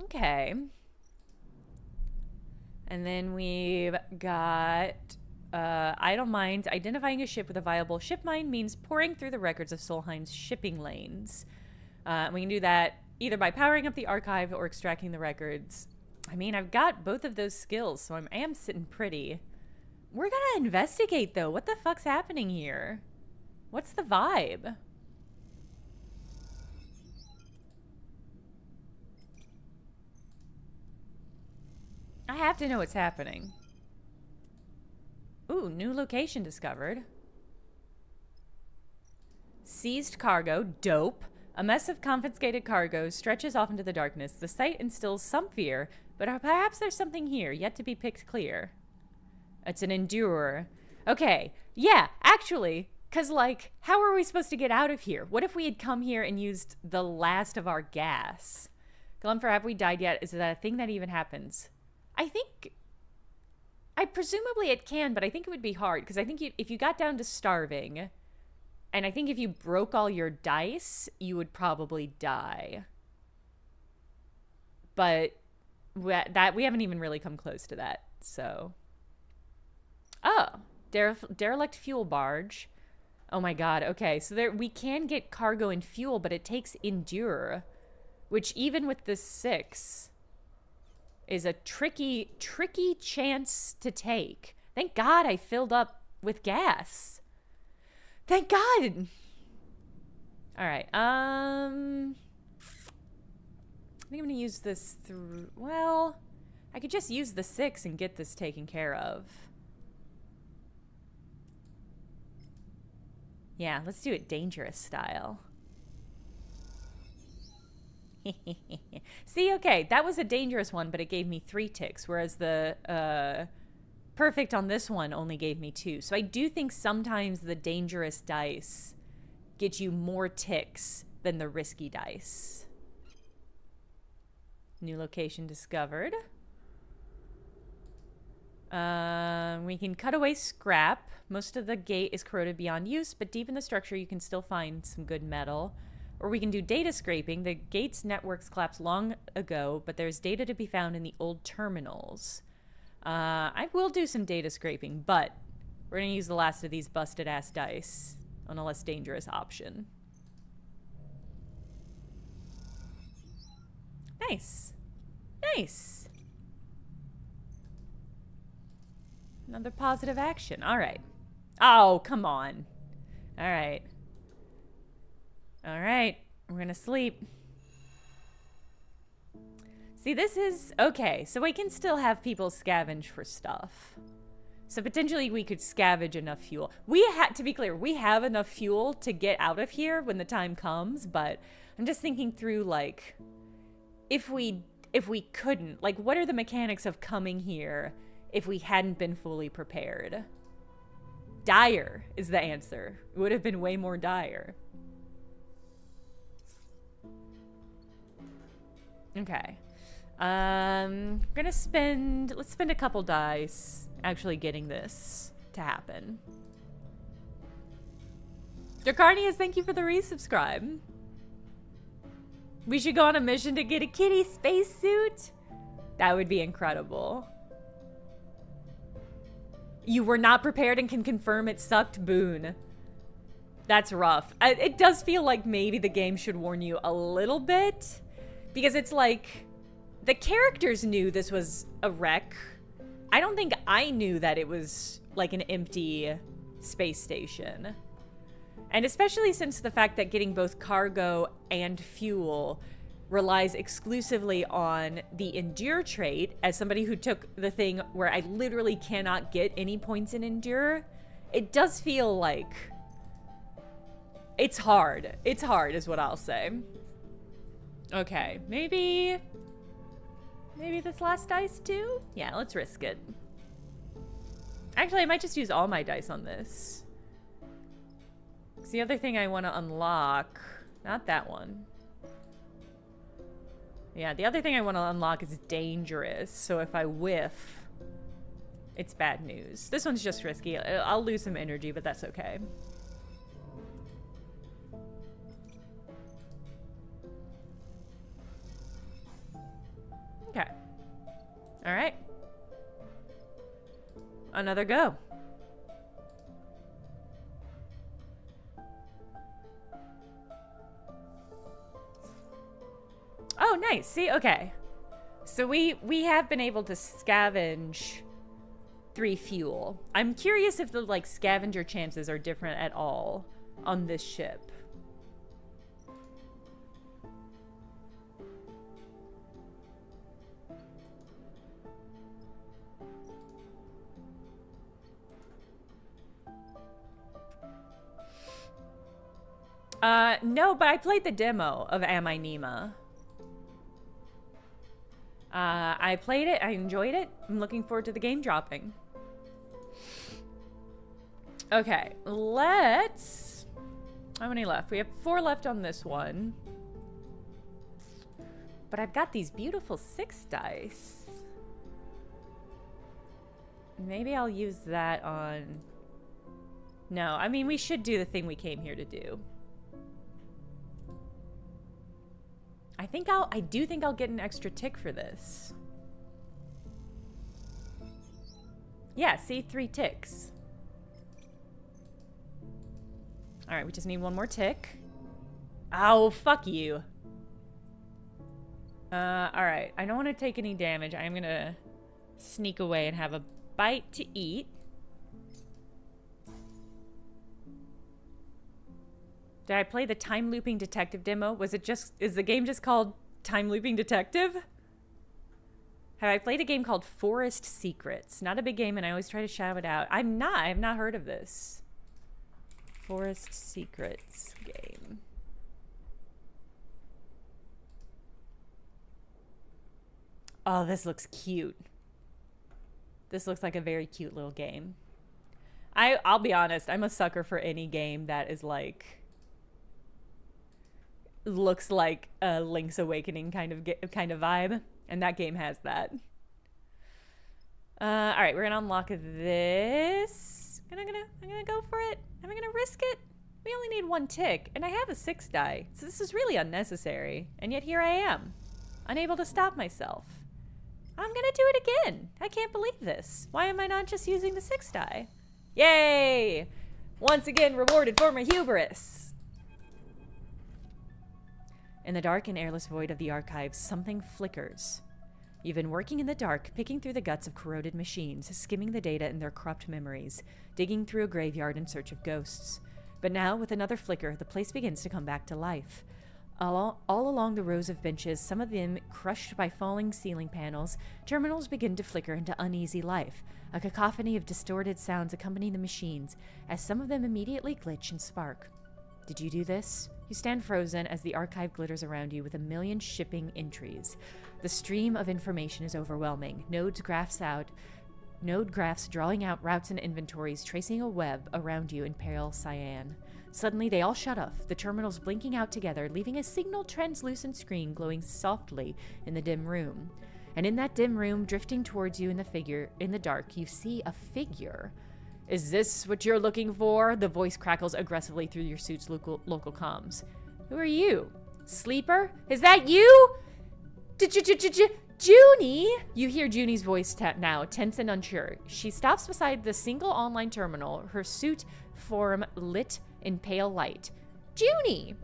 Okay. And then we've got idle mines. Identifying a ship with a viable ship mine means pouring through the records of Solheim's shipping lanes. We can do that either by powering up the archive or extracting the records. I mean, I've got both of those skills, so I am sitting pretty. We're gonna investigate, though. What the fuck's happening here? What's the vibe? I have to know what's happening. Ooh, new location discovered. Seized cargo, dope. A mess of confiscated cargo stretches off into the darkness. The sight instills some fear, but perhaps there's something here yet to be picked clear. It's an endurer. Okay, yeah, actually, because, like, how are we supposed to get out of here? What if we had come here and used the last of our gas? Glumfer, have we died yet? Is that a thing that even happens? Presumably it can, but I think it would be hard, because I think if you got down to starving, and I think if you broke all your dice, you would probably die. But we haven't even really come close to that, so. Oh, derelict fuel barge. Oh my god, okay, so we can get cargo and fuel, but it takes endure, which even with the 6 is a tricky chance to take. Thank God I filled up with gas. Thank God. All right. I think I'm gonna use this through. Well, I could just use the 6 and get this taken care of. Yeah, let's do it dangerous style. See, okay, that was a dangerous one, but it gave me 3 ticks, whereas the perfect on this one only gave me 2. So I do think sometimes the dangerous dice get you more ticks than the risky dice. New location discovered. We can cut away scrap. Most of the gate is corroded beyond use, but deep in the structure you can still find some good metal. Or we can do data scraping. The gate's networks collapsed long ago, but there's data to be found in the old terminals. I will do some data scraping, but we're going to use the last of these busted-ass dice on a less dangerous option. Nice. Nice. Another positive action. All right. Oh, come on. All right. All right. We're going to sleep. See, this is... Okay, so we can still have people scavenge for stuff. So potentially we could scavenge enough fuel. To be clear, we have enough fuel to get out of here when the time comes, but I'm just thinking through, like, if we couldn't, like, what are the mechanics of coming here if we hadn't been fully prepared? Dire is the answer. It would have been way more dire. Okay. Let's spend a couple dice actually getting this to happen. Dracarnius, thank you for the resubscribe. We should go on a mission to get a kitty spacesuit. That would be incredible. You were not prepared and can confirm it sucked, Boone. That's rough. It does feel like maybe the game should warn you a little bit. Because it's like, the characters knew this was a wreck. I don't think I knew that it was like an empty space station. And especially since the fact that getting both cargo and fuel relies exclusively on the endure trait, as somebody who took the thing where I literally cannot get any points in endure, it does feel like it's hard. It's hard is what I'll say. Okay, maybe this last dice too? Yeah, let's risk it. Actually, I might just use all my dice on this. 'Cause the other thing I want to unlock, not that one. Yeah, the other thing I want to unlock is dangerous, so if I whiff, it's bad news. This one's just risky. I'll lose some energy, but that's okay. Okay. All right. Another go. Oh, nice. See, okay. So we have been able to scavenge 3 fuel. I'm curious if the, like, scavenger chances are different at all on this ship. No, but I played the demo of Am I Nima. I played it. I enjoyed it. I'm looking forward to the game dropping. Okay, let's... How many left? We have 4 left on this one. But I've got these beautiful 6 dice. Maybe I'll use that on... No, I mean, we should do the thing we came here to do. I do think I'll get an extra tick for this. Yeah, see? 3 ticks. Alright, we just need 1 more tick. Oh, fuck you. Alright. I don't want to take any damage. I'm gonna sneak away and have a bite to eat. Did I play the time looping detective demo? Is the game just called Time Looping Detective? Have I played a game called Forest Secrets? Not a big game, and I always try to shout it out. I've not heard of this. Forest Secrets game. Oh, this looks cute. This looks like a very cute little game. I'll be honest, I'm a sucker for any game that is like... looks like a Link's Awakening kind of vibe, and that game has that. All right, we're gonna unlock this. I'm gonna go for it. Am I gonna risk it? We only need 1 tick, and I have a 6 die, so this is really unnecessary. And yet here I am, unable to stop myself. I'm gonna do it again. I can't believe this. Why am I not just using the 6 die? Yay! Once again rewarded for my hubris. In the dark and airless void of the archives, something flickers. You've been working in the dark, picking through the guts of corroded machines, skimming the data in their corrupt memories, digging through a graveyard in search of ghosts. But now, with another flicker, the place begins to come back to life. All along the rows of benches, some of them crushed by falling ceiling panels, terminals begin to flicker into uneasy life. A cacophony of distorted sounds accompany the machines, as some of them immediately glitch and spark. Did you do this? You stand frozen as the archive glitters around you with a million shipping entries. The stream of information is overwhelming. Node graphs drawing out routes and inventories, tracing a web around you in pale cyan. Suddenly, they all shut off, the terminals blinking out together, leaving a signal translucent screen glowing softly in the dim room. And in that dim room, drifting towards you in the dark, you see a figure. Is this what you're looking for? The voice crackles aggressively through your suit's local comms. Who are you? Sleeper? Is that you? Junie? You hear Junie's voice now, tense and unsure. She stops beside the single online terminal, her suit form lit in pale light. Junie!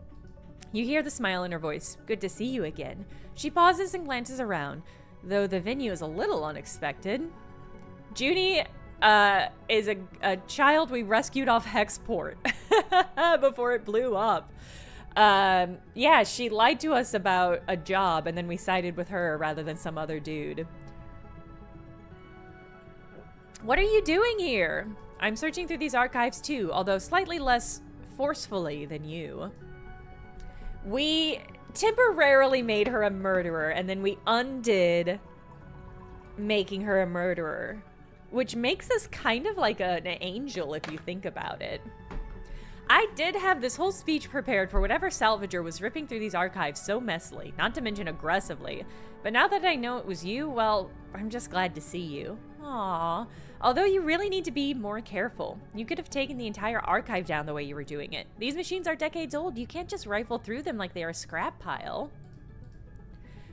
You hear the smile in her voice. Good to see you again. She pauses and glances around, though the venue is a little unexpected. Junie is a child we rescued off Hexport before it blew up. Yeah, she lied to us about a job, and then we sided with her rather than some other dude. What are you doing here? I'm searching through these archives too, although slightly less forcefully than you. We temporarily made her a murderer, and then we undid making her a murderer, which makes us kind of like an angel if you think about it. I did have this whole speech prepared for whatever salvager was ripping through these archives so messily, not to mention aggressively. But now that I know it was you, well, I'm just glad to see you. Aww. Although you really need to be more careful. You could have taken the entire archive down the way you were doing it. These machines are decades old. You can't just rifle through them like they are a scrap pile.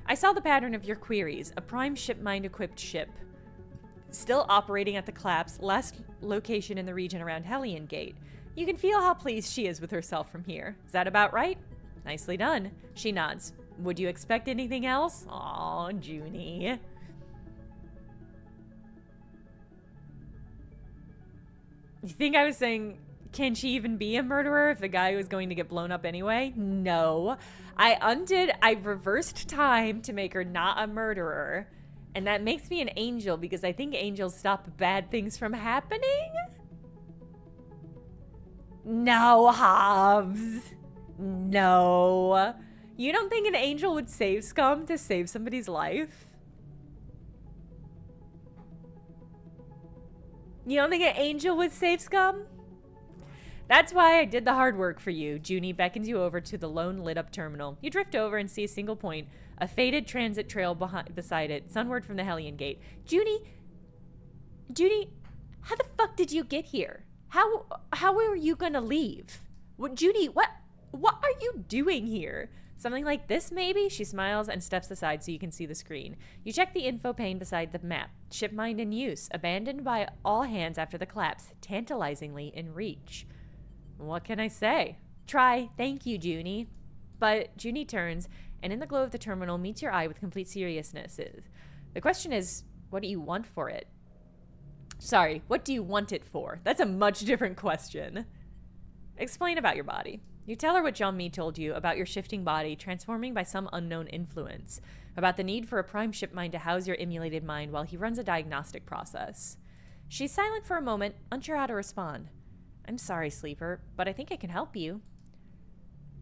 I saw the pattern of your queries. A prime shipmind-equipped ship. Still operating at the collapse, last location in the region around Hellion Gate. You can feel how pleased she is with herself from here. Is that about right? Nicely done. She nods. Would you expect anything else? Aw, Junie. You think I was saying, can she even be a murderer if the guy was going to get blown up anyway? No. I reversed time to make her not a murderer. And that makes me an angel because I think angels stop bad things from happening? No, Hobbs. No. You don't think an angel would save scum to save somebody's life? You don't think an angel would save scum? That's why I did the hard work for you. Junie beckons you over to the lone lit-up terminal. You drift over and see a single point, a faded transit trail beside it, sunward from the Hellion Gate. Junie, how the fuck did you get here? How were you gonna leave? Junie, what are you doing here? Something like this, maybe? She smiles and steps aside so you can see the screen. You check the info pane beside the map. Ship mind in use, abandoned by all hands after the collapse, tantalizingly in reach. What can I say? Try, thank you, Junie. But Junie turns, and in the glow of the terminal meets your eye with complete seriousness. The question is, what do you want for it? Sorry, what do you want it for? That's a much different question. Explain about your body. You tell her what Jean-Mi told you about your shifting body transforming by some unknown influence, about the need for a prime ship mind to house your emulated mind while he runs a diagnostic process. She's silent for a moment, unsure how to respond. I'm sorry, Sleeper, but I think I can help you.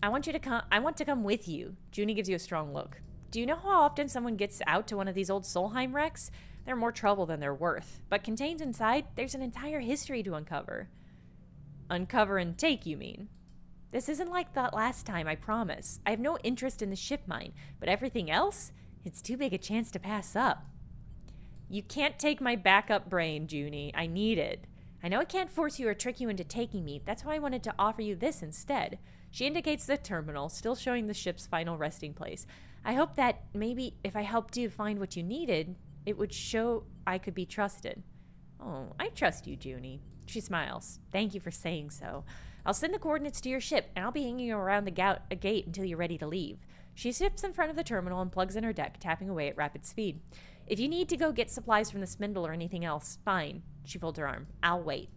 I want to come with you. Junie gives you a strong look. Do you know how often someone gets out to one of these old Solheim wrecks? They're more trouble than they're worth. But contained inside, there's an entire history to uncover. Uncover and take, you mean? This isn't like that last time, I promise. I have no interest in the ship mine, but everything else? It's too big a chance to pass up. You can't take my backup brain, Junie. I need it. I know I can't force you or trick you into taking me. That's why I wanted to offer you this instead. She indicates the terminal, still showing the ship's final resting place. I hope that maybe if I helped you find what you needed, it would show I could be trusted. Oh, I trust you, Junie. She smiles. Thank you for saying so. I'll send the coordinates to your ship, and I'll be hanging you around the gate until you're ready to leave. She steps in front of the terminal and plugs in her deck, tapping away at rapid speed. If you need to go get supplies from the spindle or anything else, fine. She folds her arm. I'll wait.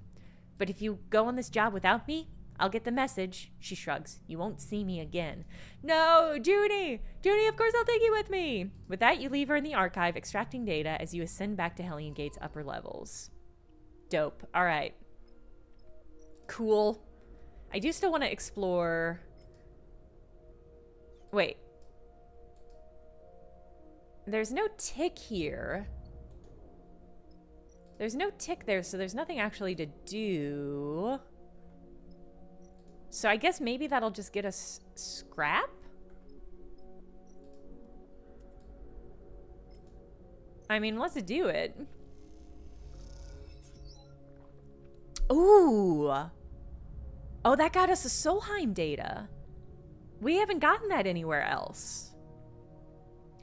But if you go on this job without me, I'll get the message. She shrugs. You won't see me again. No, Junie! Junie, of course I'll take you with me! With that, you leave her in the archive, extracting data as you ascend back to Hellion Gate's upper levels. Dope. All right. Cool. I do still want to explore... Wait. There's no tick here. There's no tick there, so there's nothing actually to do. So I guess maybe that'll just get us scrap? I mean, let's do it. Ooh. Oh, that got us a Solheim data. We haven't gotten that anywhere else.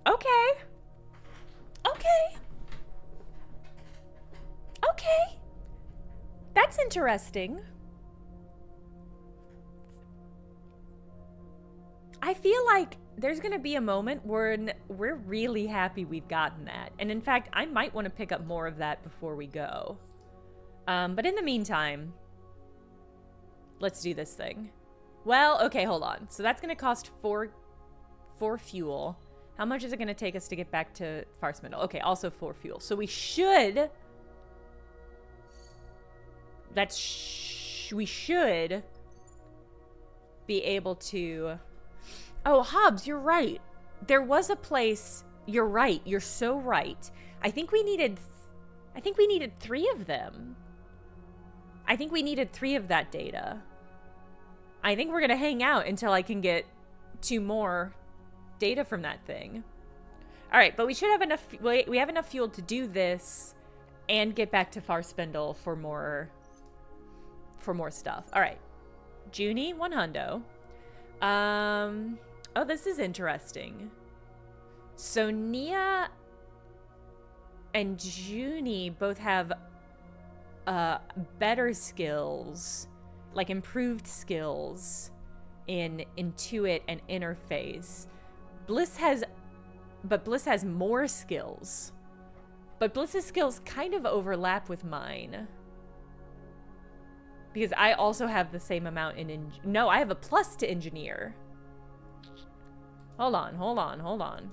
Okay. Okay. Okay. That's interesting. I feel like there's going to be a moment when we're really happy we've gotten that. And in fact, I might want to pick up more of that before we go. But in the meantime, let's do this thing. Well, okay, hold on. So that's going to cost four fuel. How much is it going to take us to get back to Farspindle? Okay, also 4 fuel. So we should... we should be able to... Oh, Hobbs, you're right. There was a place... You're right. You're so right. I think we needed 3 of them. I think we needed 3 of that data. I think we're going to hang out until I can get 2 more data from that thing. All right, but we should have enough... We have enough fuel to do this and get back to Farspindle for more stuff. All right. Junie, 1 hundo. Oh, this is interesting. So Nia and Junie both have better skills, like improved skills in Intuit and Interface. Bliss has more skills. But Bliss's skills kind of overlap with mine. Because I also have the same amount in... No, I have a plus to engineer. Hold on.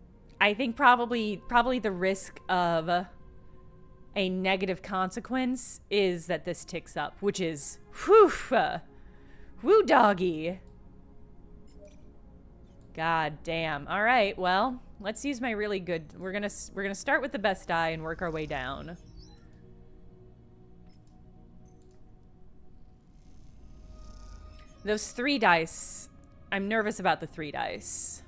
I think probably the risk of a negative consequence is that this ticks up, which is woo doggy. God damn. All right, well, let's use my really good. We're gonna start with the best die and work our way down. Those 3 dice. I'm nervous about the 3 dice.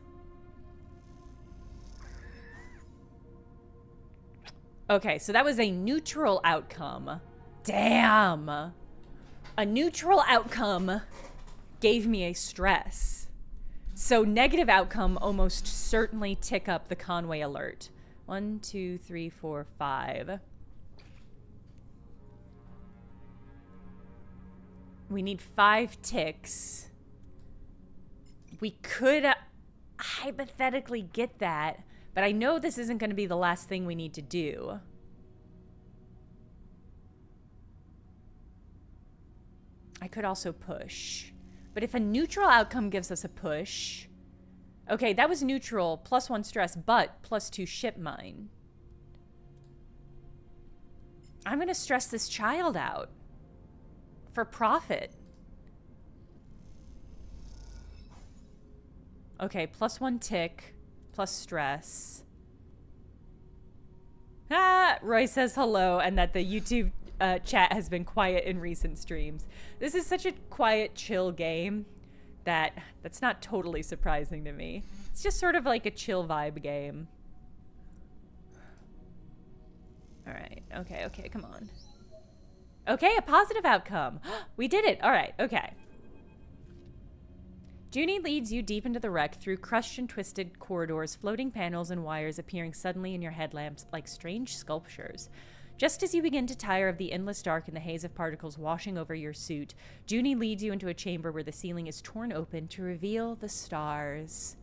Okay, so that was a neutral outcome. Damn. A neutral outcome gave me a stress. So negative outcome almost certainly tick up the Conway alert. 1, 2, 3, 4, 5. We need 5 ticks. We could hypothetically get that, but I know this isn't going to be the last thing we need to do. I could also push. But if a neutral outcome gives us a push... Okay, that was neutral, +1 stress, but +2 ship mine. I'm going to stress this child out. For profit. Okay, +1 tick, plus stress. Ah, Roy says hello, and that the YouTube chat has been quiet in recent streams. This is such a quiet, chill game that's not totally surprising to me. It's just sort of like a chill vibe game. All right, okay, come on. Okay, a positive outcome. We did it. All right, okay. Junie leads you deep into the wreck through crushed and twisted corridors, floating panels and wires appearing suddenly in your headlamps like strange sculptures. Just as you begin to tire of the endless dark and the haze of particles washing over your suit, Junie leads you into a chamber where the ceiling is torn open to reveal the stars.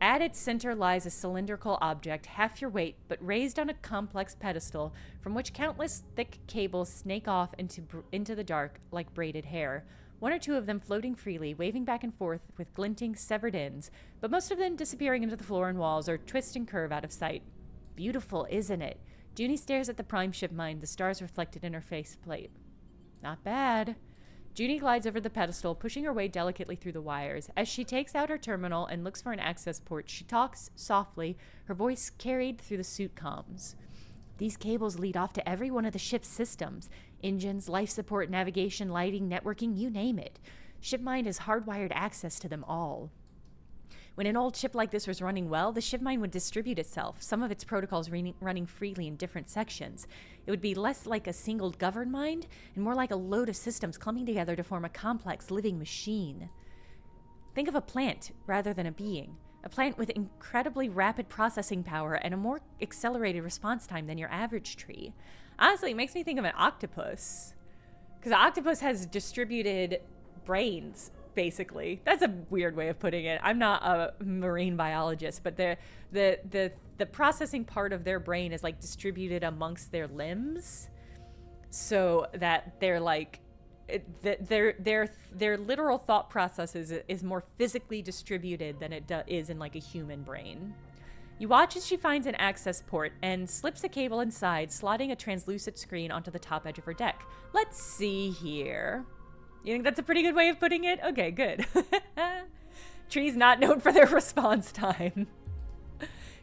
At its center lies a cylindrical object, half your weight, but raised on a complex pedestal from which countless thick cables snake off into the dark like braided hair. 1 or 2 of them floating freely, waving back and forth with glinting, severed ends, but most of them disappearing into the floor and walls or twist and curve out of sight. Beautiful, isn't it? Junie stares at the prime ship mine, the stars reflected in her faceplate. Not bad. Junie glides over the pedestal, pushing her way delicately through the wires. As she takes out her terminal and looks for an access port, she talks softly, her voice carried through the suit comms. These cables lead off to every one of the ship's systems. Engines, life support, navigation, lighting, networking, you name it. ShipMind has hardwired access to them all. When an old ship like this was running well, the ShipMind would distribute itself, some of its protocols running freely in different sections. It would be less like a single governed mind and more like a load of systems clumping together to form a complex living machine. Think of a plant rather than a being. A plant with incredibly rapid processing power and a more accelerated response time than your average tree. Honestly, it makes me think of an octopus. Because an octopus has distributed brains, basically. That's a weird way of putting it. I'm not a marine biologist, but the processing part of their brain is like distributed amongst their limbs, so that they're like their literal thought process is more physically distributed than it is in like a human brain. You watch as she finds an access port and slips a cable inside, slotting a translucent screen onto the top edge of her deck. Let's see here. You think that's a pretty good way of putting it? Okay, good. Trees not known for their response time.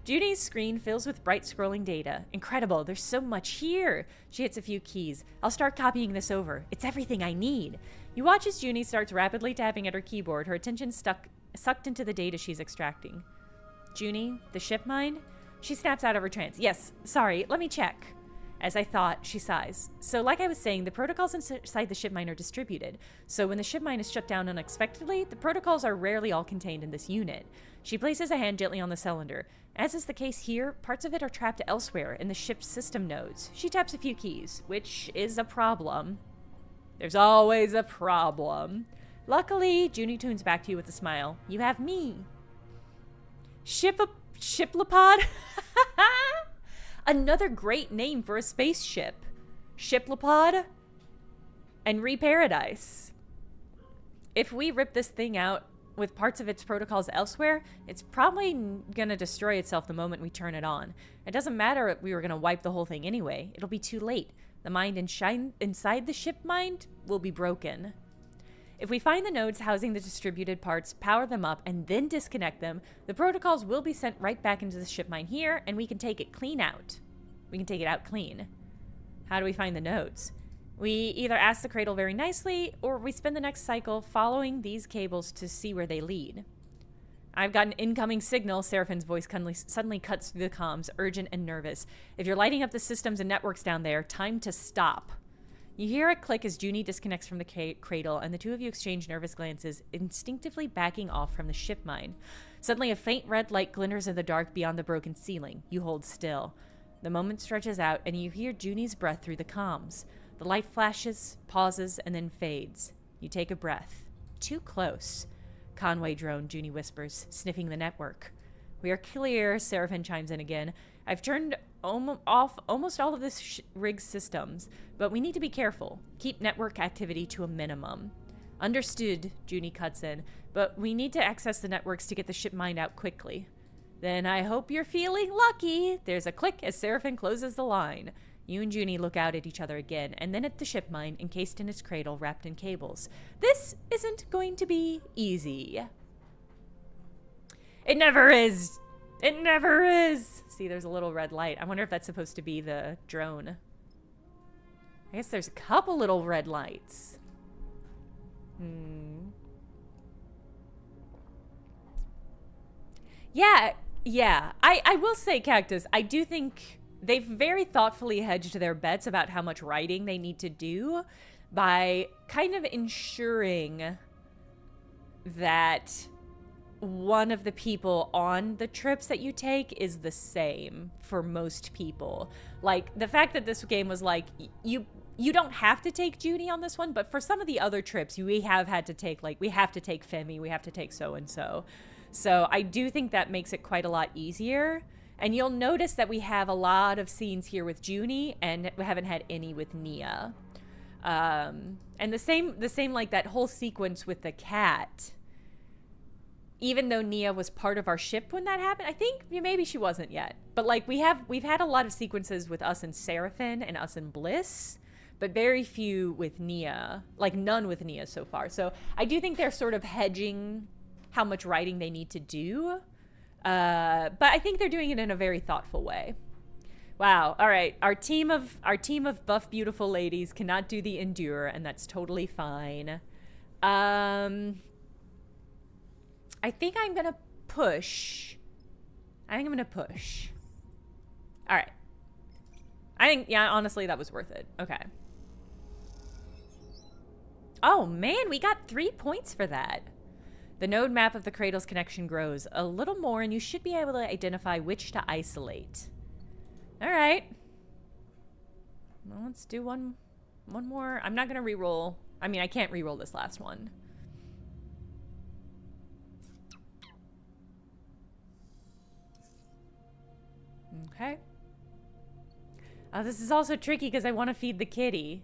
Junie's screen fills with bright scrolling data. Incredible, there's so much here. She hits a few keys. I'll start copying this over. It's everything I need. You watch as Junie starts rapidly tapping at her keyboard, her attention sucked into the data she's extracting. Junie, the ship mind? She snaps out of her trance. Yes, sorry, let me check. As I thought, she sighs. So like I was saying, the protocols inside the ship mine are distributed. So when the ship mine is shut down unexpectedly, the protocols are rarely all contained in this unit. She places a hand gently on the cylinder. As is the case here, parts of it are trapped elsewhere in the ship's system nodes. She taps a few keys, which is a problem. There's always a problem. Luckily, Junie tunes back to you with a smile. You have me. Shiplopod? Another great name for a spaceship. Shiplopod and Reparadise. If we rip this thing out with parts of its protocols elsewhere, it's probably gonna destroy itself the moment we turn it on. It doesn't matter if we were gonna wipe the whole thing anyway. It'll be too late. The mind inside the ship mind will be broken. If we find the nodes housing the distributed parts, power them up, and then disconnect them, the protocols will be sent right back into the ship mine here, and we can take it clean out. We can take it out clean. How do we find the nodes? We either ask the cradle very nicely, or we spend the next cycle following these cables to see where they lead. I've got an incoming signal. Seraphine's voice suddenly cuts through the comms, urgent and nervous. If you're lighting up the systems and networks down there, time to stop. You hear a click as Junie disconnects from the cradle, and the two of you exchange nervous glances, instinctively backing off from the ship mine. Suddenly, a faint red light glimmers in the dark beyond the broken ceiling. You hold still. The moment stretches out, and you hear Junie's breath through the comms. The light flashes, pauses, and then fades. You take a breath. Too close. Conway drone, Junie whispers, sniffing the network. We are clear, Seraphine chimes in again. I've turned off almost all of this rig's systems, but we need to be careful. Keep network activity to a minimum. Understood, Junie cuts in, but we need to access the networks to get the ship mined out quickly. Then I hope you're feeling lucky. There's a click as Seraphine closes the line. You and Junie look out at each other again, and then at the ship mine, encased in its cradle, wrapped in cables. This isn't going to be easy. It never is. It never is. See, there's a little red light. I wonder if that's supposed to be the drone. I guess there's a couple little red lights. Yeah. I will say, Cactus, I do think they've very thoughtfully hedged their bets about how much writing they need to do by kind of ensuring that one of the people on the trips that you take is the same for most people. Like, the fact that this game was like, you don't have to take Junie on this one, but for some of the other trips, we have had to take, like, we have to take Femi, we have to take so-and-so. So I do think that makes it quite a lot easier. And you'll notice that we have a lot of scenes here with Junie, and we haven't had any with Nia. And the same, like, that whole sequence with the cat. Even though Nia was part of our ship when that happened, I think maybe she wasn't yet. But, like, we've had a lot of sequences with us and Seraphine and us and Bliss, but very few with Nia. Like, none with Nia so far. So I do think they're sort of hedging how much writing they need to do. But I think they're doing it in a very thoughtful way. Wow. All right. Our team of buff, beautiful ladies cannot do the endure, and that's totally fine. I think I'm going to push. All right. I think, yeah, honestly, that was worth it. Okay. Oh, man, we got 3 points for that. The node map of the cradle's connection grows a little more, and you should be able to identify which to isolate. All right. Well, let's do one more. I'm not going to re-roll. I mean, I can't re-roll this last one. Okay. This is also tricky because I want to feed the kitty.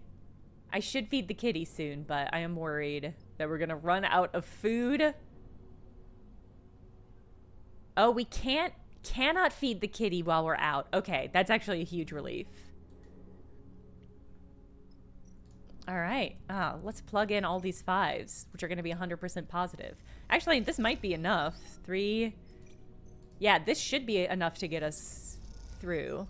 I should feed the kitty soon, but I am worried that we're going to run out of food. Oh, we cannot feed the kitty while we're out. Okay, that's actually a huge relief. All right. Let's plug in all these 5s, which are going to be 100% positive. Actually, this might be enough. 3. Yeah, this should be enough to get us through.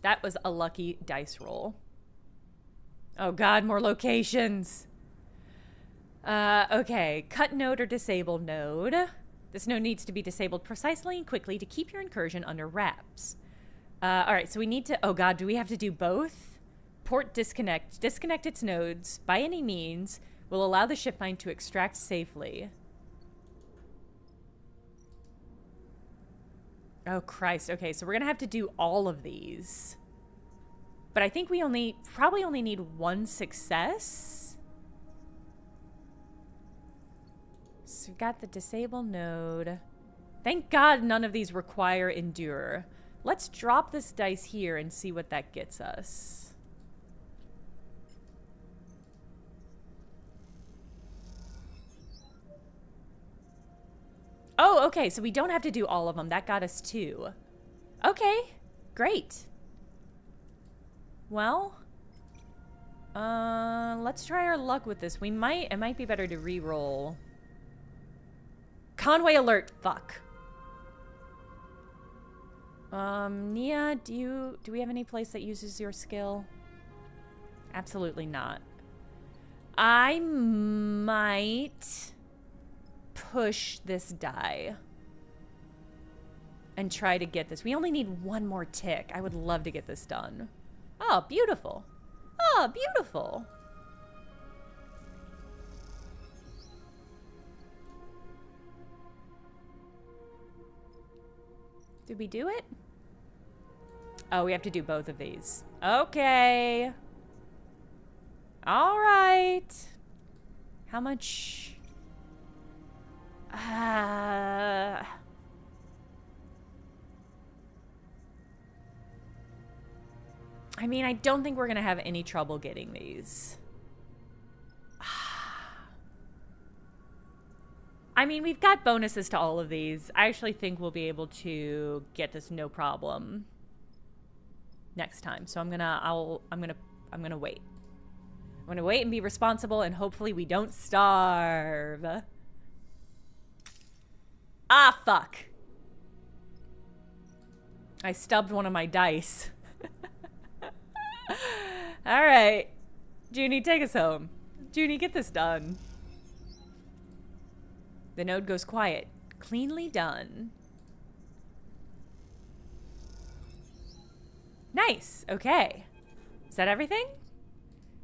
That was a lucky dice roll. Oh god, more locations. Okay, cut node or disable node. This node needs to be disabled precisely and quickly to keep your incursion under wraps. Alright, so we need to, oh god, do we have to do both? Port disconnect. Disconnect its nodes by any means will allow the ship mine to extract safely. Oh Christ, okay, so we're gonna have to do all of these. But I think we probably only need 1 success. So we've got the disable node. Thank God none of these require endure. Let's drop this dice here and see what that gets us. Oh, okay, so we don't have to do all of them. That got us 2. Okay, great. Well, let's try our luck with this. It might be better to re-roll. Conway alert, fuck. Nia, do we have any place that uses your skill? Absolutely not. I might push this die and try to get this. We only need 1 more tick. I would love to get this done. Oh, beautiful. Oh, beautiful. Did we do it? Oh, we have to do both of these. Okay. All right. How much? I mean, I don't think we're going to have any trouble getting these. I mean, we've got bonuses to all of these. I actually think we'll be able to get this no problem next time. So I'm gonna wait. I'm gonna wait and be responsible, and hopefully we don't starve. Ah, fuck. I stubbed one of my dice. All right. Junie, take us home. Junie, get this done. The node goes quiet. Cleanly done. Nice. Okay. Is that everything?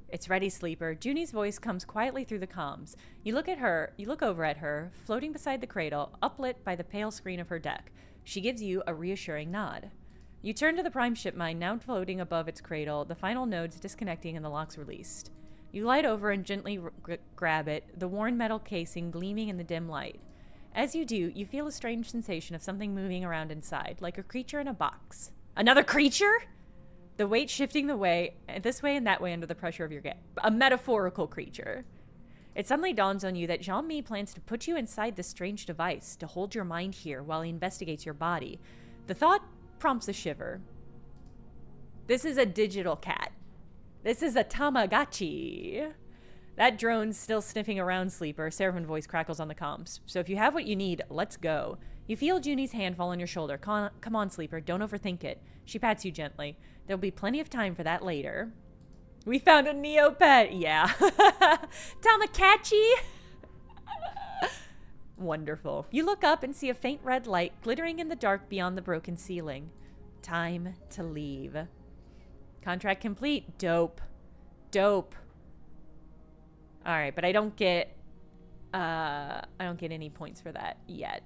It's ready, sleeper. Junie's voice comes quietly through the comms. You look over at her, floating beside the cradle, uplit by the pale screen of her deck. She gives you a reassuring nod. You turn to the prime ship mine, now floating above its cradle, the final nodes disconnecting and the locks released. You glide over and gently grab it, the worn metal casing gleaming in the dim light. As you do, you feel a strange sensation of something moving around inside, like a creature in a box. Another creature? The weight shifting this way and that way under the pressure of your gut. A metaphorical creature. It suddenly dawns on you that Jean-Mi plans to put you inside this strange device to hold your mind here while he investigates your body. The thought prompts a shiver. This is a digital cat. This is a Tamagotchi. That drone's still sniffing around, sleeper. Seraphim voice crackles on the comms. So if you have what you need, let's go. You feel Junie's hand fall on your shoulder. Come on, sleeper. Don't overthink it. She pats you gently. There'll be plenty of time for that later. We found a Neopet. Yeah. Tamagotchi. Wonderful. You look up and see a faint red light glittering in the dark beyond the broken ceiling. Time to leave. Contract complete. Dope. Dope. All right, but I don't get any points for that yet.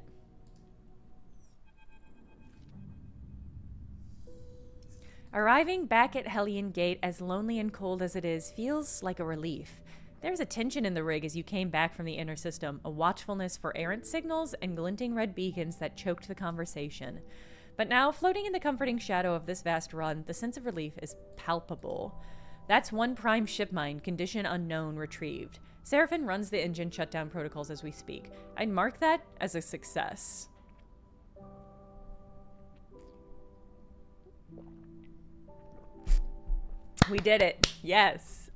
Arriving back at Hellion Gate, as lonely and cold as it is, feels like a relief. There's a tension in the rig as you came back from the inner system, a watchfulness for errant signals and glinting red beacons that choked the conversation. But now, floating in the comforting shadow of this vast run, the sense of relief is palpable. That's one prime ship mine, condition unknown, retrieved. Seraphim runs the engine shutdown protocols as we speak. I'd mark that as a success. We did it. Yes.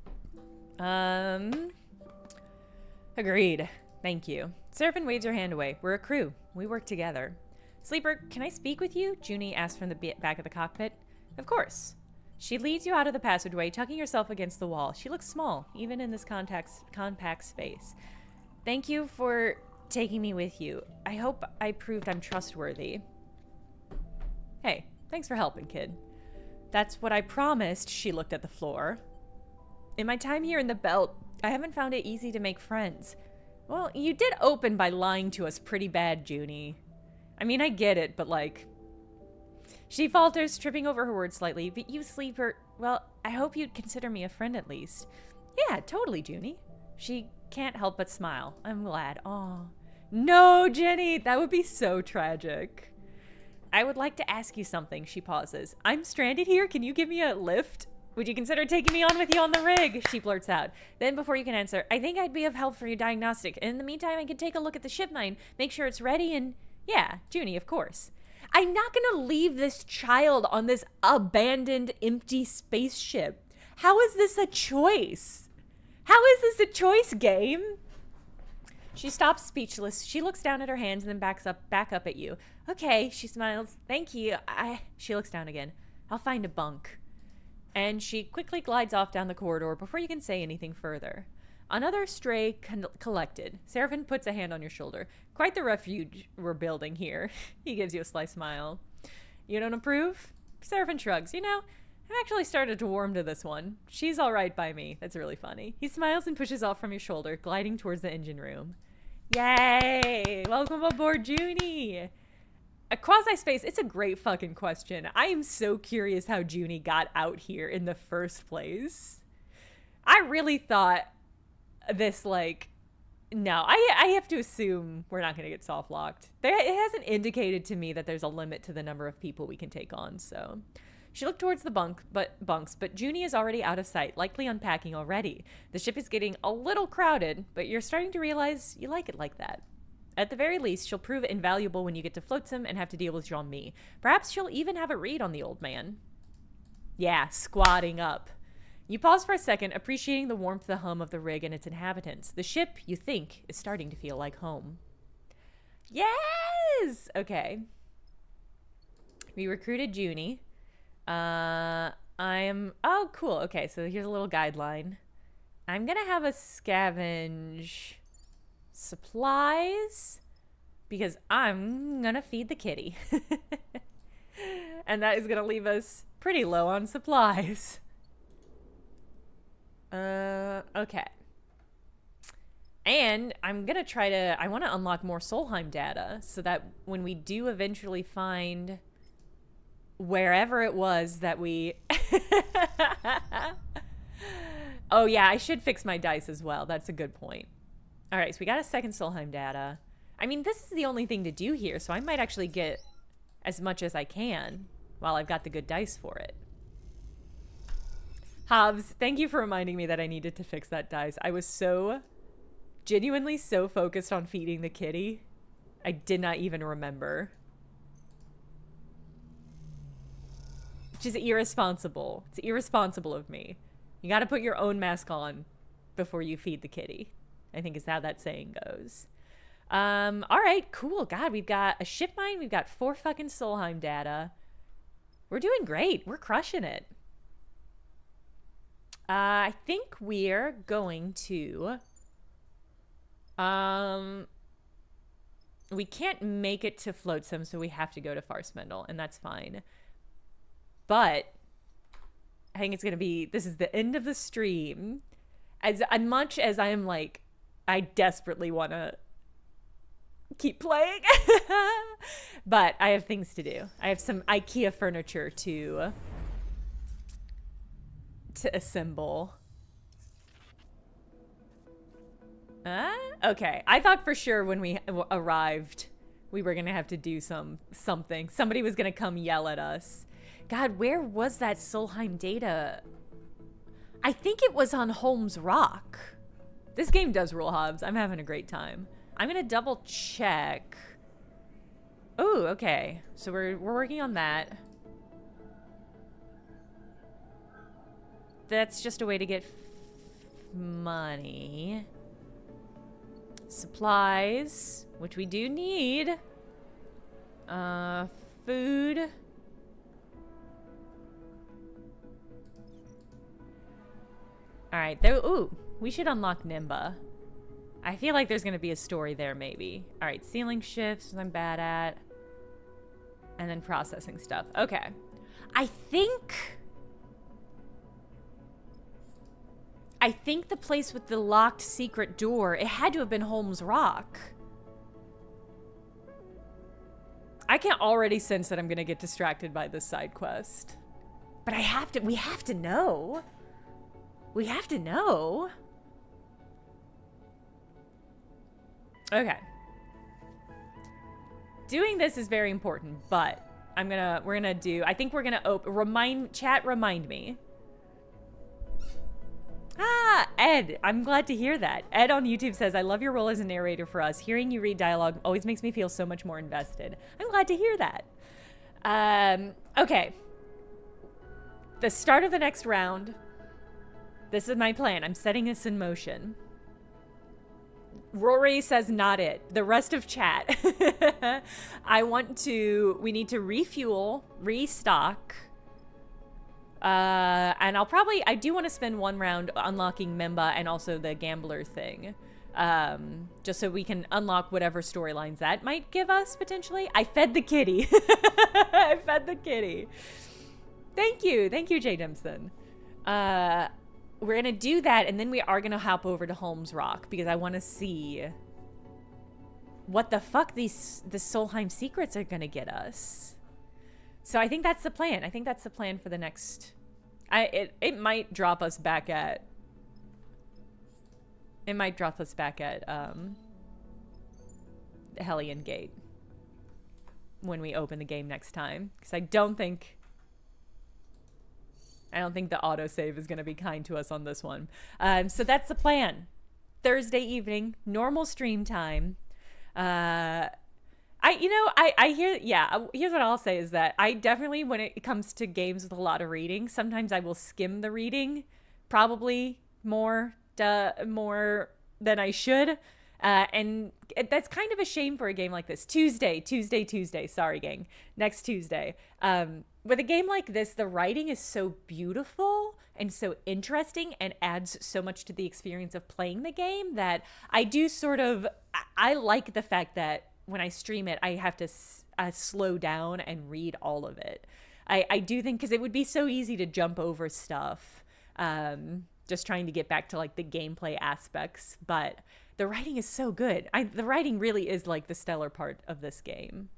Agreed. Thank you. Seraphim waves her hand away. We're a crew. We work together. Sleeper, can I speak with you? Junie asks from the back of the cockpit. Of course. She leads you out of the passageway, tucking herself against the wall. She looks small, even in this compact space. Thank you for taking me with you. I hope I proved I'm trustworthy. Hey, thanks for helping, kid. That's what I promised. She looked at the floor. In my time here in the belt, I haven't found it easy to make friends. Well, you did open by lying to us pretty bad, Junie. I mean, I get it, but like... She falters, tripping over her words slightly. But you, sleeper, well, I hope you'd consider me a friend at least. Yeah, totally, Junie. She can't help but smile. I'm glad. Aw. No, Jenny, that would be so tragic. I would like to ask you something, she pauses. I'm stranded here. Can you give me a lift? Would you consider taking me on with you on the rig? She blurts out. Then before you can answer, I think I'd be of help for your diagnostic. In the meantime, I could take a look at the ship mine, make sure it's ready, and Yeah, Junie, of course. I'm not gonna leave this child on this abandoned, empty spaceship. How is this a choice? How is this a choice, game? She stops speechless. She looks down at her hands and then back up at you. Okay, she smiles. Thank you. She looks down again. I'll find a bunk. And she quickly glides off down the corridor before you can say anything further. Another stray collected. Seraphim puts a hand on your shoulder. Quite the refuge we're building here. He gives you a sly smile. You don't approve? Seraphim shrugs. You know, I've actually started to warm to this one. She's all right by me. That's really funny. He smiles and pushes off from your shoulder, gliding towards the engine room. Yay! Welcome aboard, Junie! A quasi-space, it's a great fucking question. I am so curious how Junie got out here in the first place. I really thought this, like... No, I have to assume we're not going to get soft-locked. It hasn't indicated to me that there's a limit to the number of people we can take on, so... She looked towards the bunks, but Junie is already out of sight, likely unpacking already. The ship is getting a little crowded, but you're starting to realize you like it like that. At the very least, she'll prove invaluable when you get to Flotsam and have to deal with Jean-Mi. Perhaps she'll even have a read on the old man. Yeah, squatting up. You pause for a second, appreciating the warmth, the hum of the rig and its inhabitants. The ship, you think, is starting to feel like home. Yes! Okay. We recruited Junie. Oh, cool. Okay, so here's a little guideline. I'm gonna have a scavenge supplies because I'm gonna feed the kitty. And that is gonna leave us pretty low on supplies. Okay. And I'm gonna I want to unlock more Solheim data so that when we do eventually find wherever it was that we... Oh yeah, I should fix my dice as well. That's a good point. All right, so we got a second Solheim data. I mean, this is the only thing to do here, so I might actually get as much as I can while I've got the good dice for it. Hobbs, thank you for reminding me that I needed to fix that dice. I was genuinely so focused on feeding the kitty, I did not even remember. Which is irresponsible. It's irresponsible of me. You gotta put your own mask on before you feed the kitty, I think is how that saying goes. All right, cool. God, we've got a ship mine. We've got 4 fucking Solheim data. We're doing great. We're crushing it. I think we're going to... we can't make it to Flotsam, so we have to go to Farsmendel, and that's fine. But I think it's going to be... This is the end of the stream. As much as I am like... I desperately want to keep playing. But I have things to do. I have some IKEA furniture to assemble. Okay. I thought for sure when we arrived, we were going to have to do something. Somebody was going to come yell at us. God, where was that Solheim data? I think it was on Holmes Rock. This game does rule, Hobbs. I'm having a great time. I'm going to double check. Oh, okay. So we're working on that. That's just a way to get money. Supplies, which we do need. Food. All right. Ooh, we should unlock Nimba. I feel like there's going to be a story there, maybe. All right, ceiling shifts, I'm bad at. And then processing stuff. Okay. I think the place with the locked secret door, it had to have been Holmes Rock. I can already sense that I'm going to get distracted by this side quest. But we have to know. We have to know. Okay. Doing this is very important, but I think we're gonna remind me. Ed, I'm glad to hear that. Ed on YouTube says, I love your role as a narrator for us. Hearing you read dialogue always makes me feel so much more invested. I'm glad to hear that. Okay. The start of the next round. This is my plan. I'm setting this in motion. Rory says not it. The rest of chat. We need to refuel, restock. And I do want to spend one round unlocking Memba and also the gambler thing. Just so we can unlock whatever storylines that might give us, potentially. I fed the kitty. I fed the kitty. Thank you, Jay Dempson. We're going to do that, and then we are going to hop over to Holmes Rock, because I want to see what the fuck the Solheim secrets are going to get us. So I think that's the plan. I think that's the plan for the next... It might drop us back at... It might drop us back at Hellion Gate when we open the game next time, because I don't think the autosave is going to be kind to us on this one. So that's the plan. Thursday evening, normal stream time. I hear, yeah, here's what I'll say is that I definitely, when it comes to games with a lot of reading, sometimes I will skim the reading, probably more than I should. And that's kind of a shame for a game like this. Tuesday. Sorry, gang. Next Tuesday. With a game like this, the writing is so beautiful and so interesting and adds so much to the experience of playing the game that I do I like the fact that when I stream it, I have to slow down and read all of it. I do think, because it would be so easy to jump over stuff, just trying to get back to like the gameplay aspects, but the writing is so good. The writing really is like the stellar part of this game.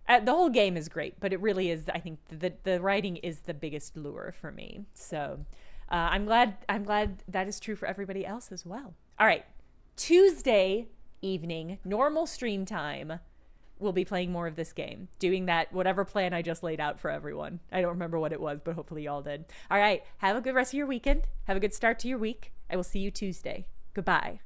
The whole game is great, but it really is, I think the writing is the biggest lure for me. So I'm glad that is true for everybody else as well. All right, Tuesday evening, normal stream time, we'll be playing more of this game, doing that whatever plan I just laid out for everyone. I don't remember what it was, but hopefully y'all did. All right, have a good rest of your weekend. Have a good start to your week. I will see you Tuesday. Goodbye.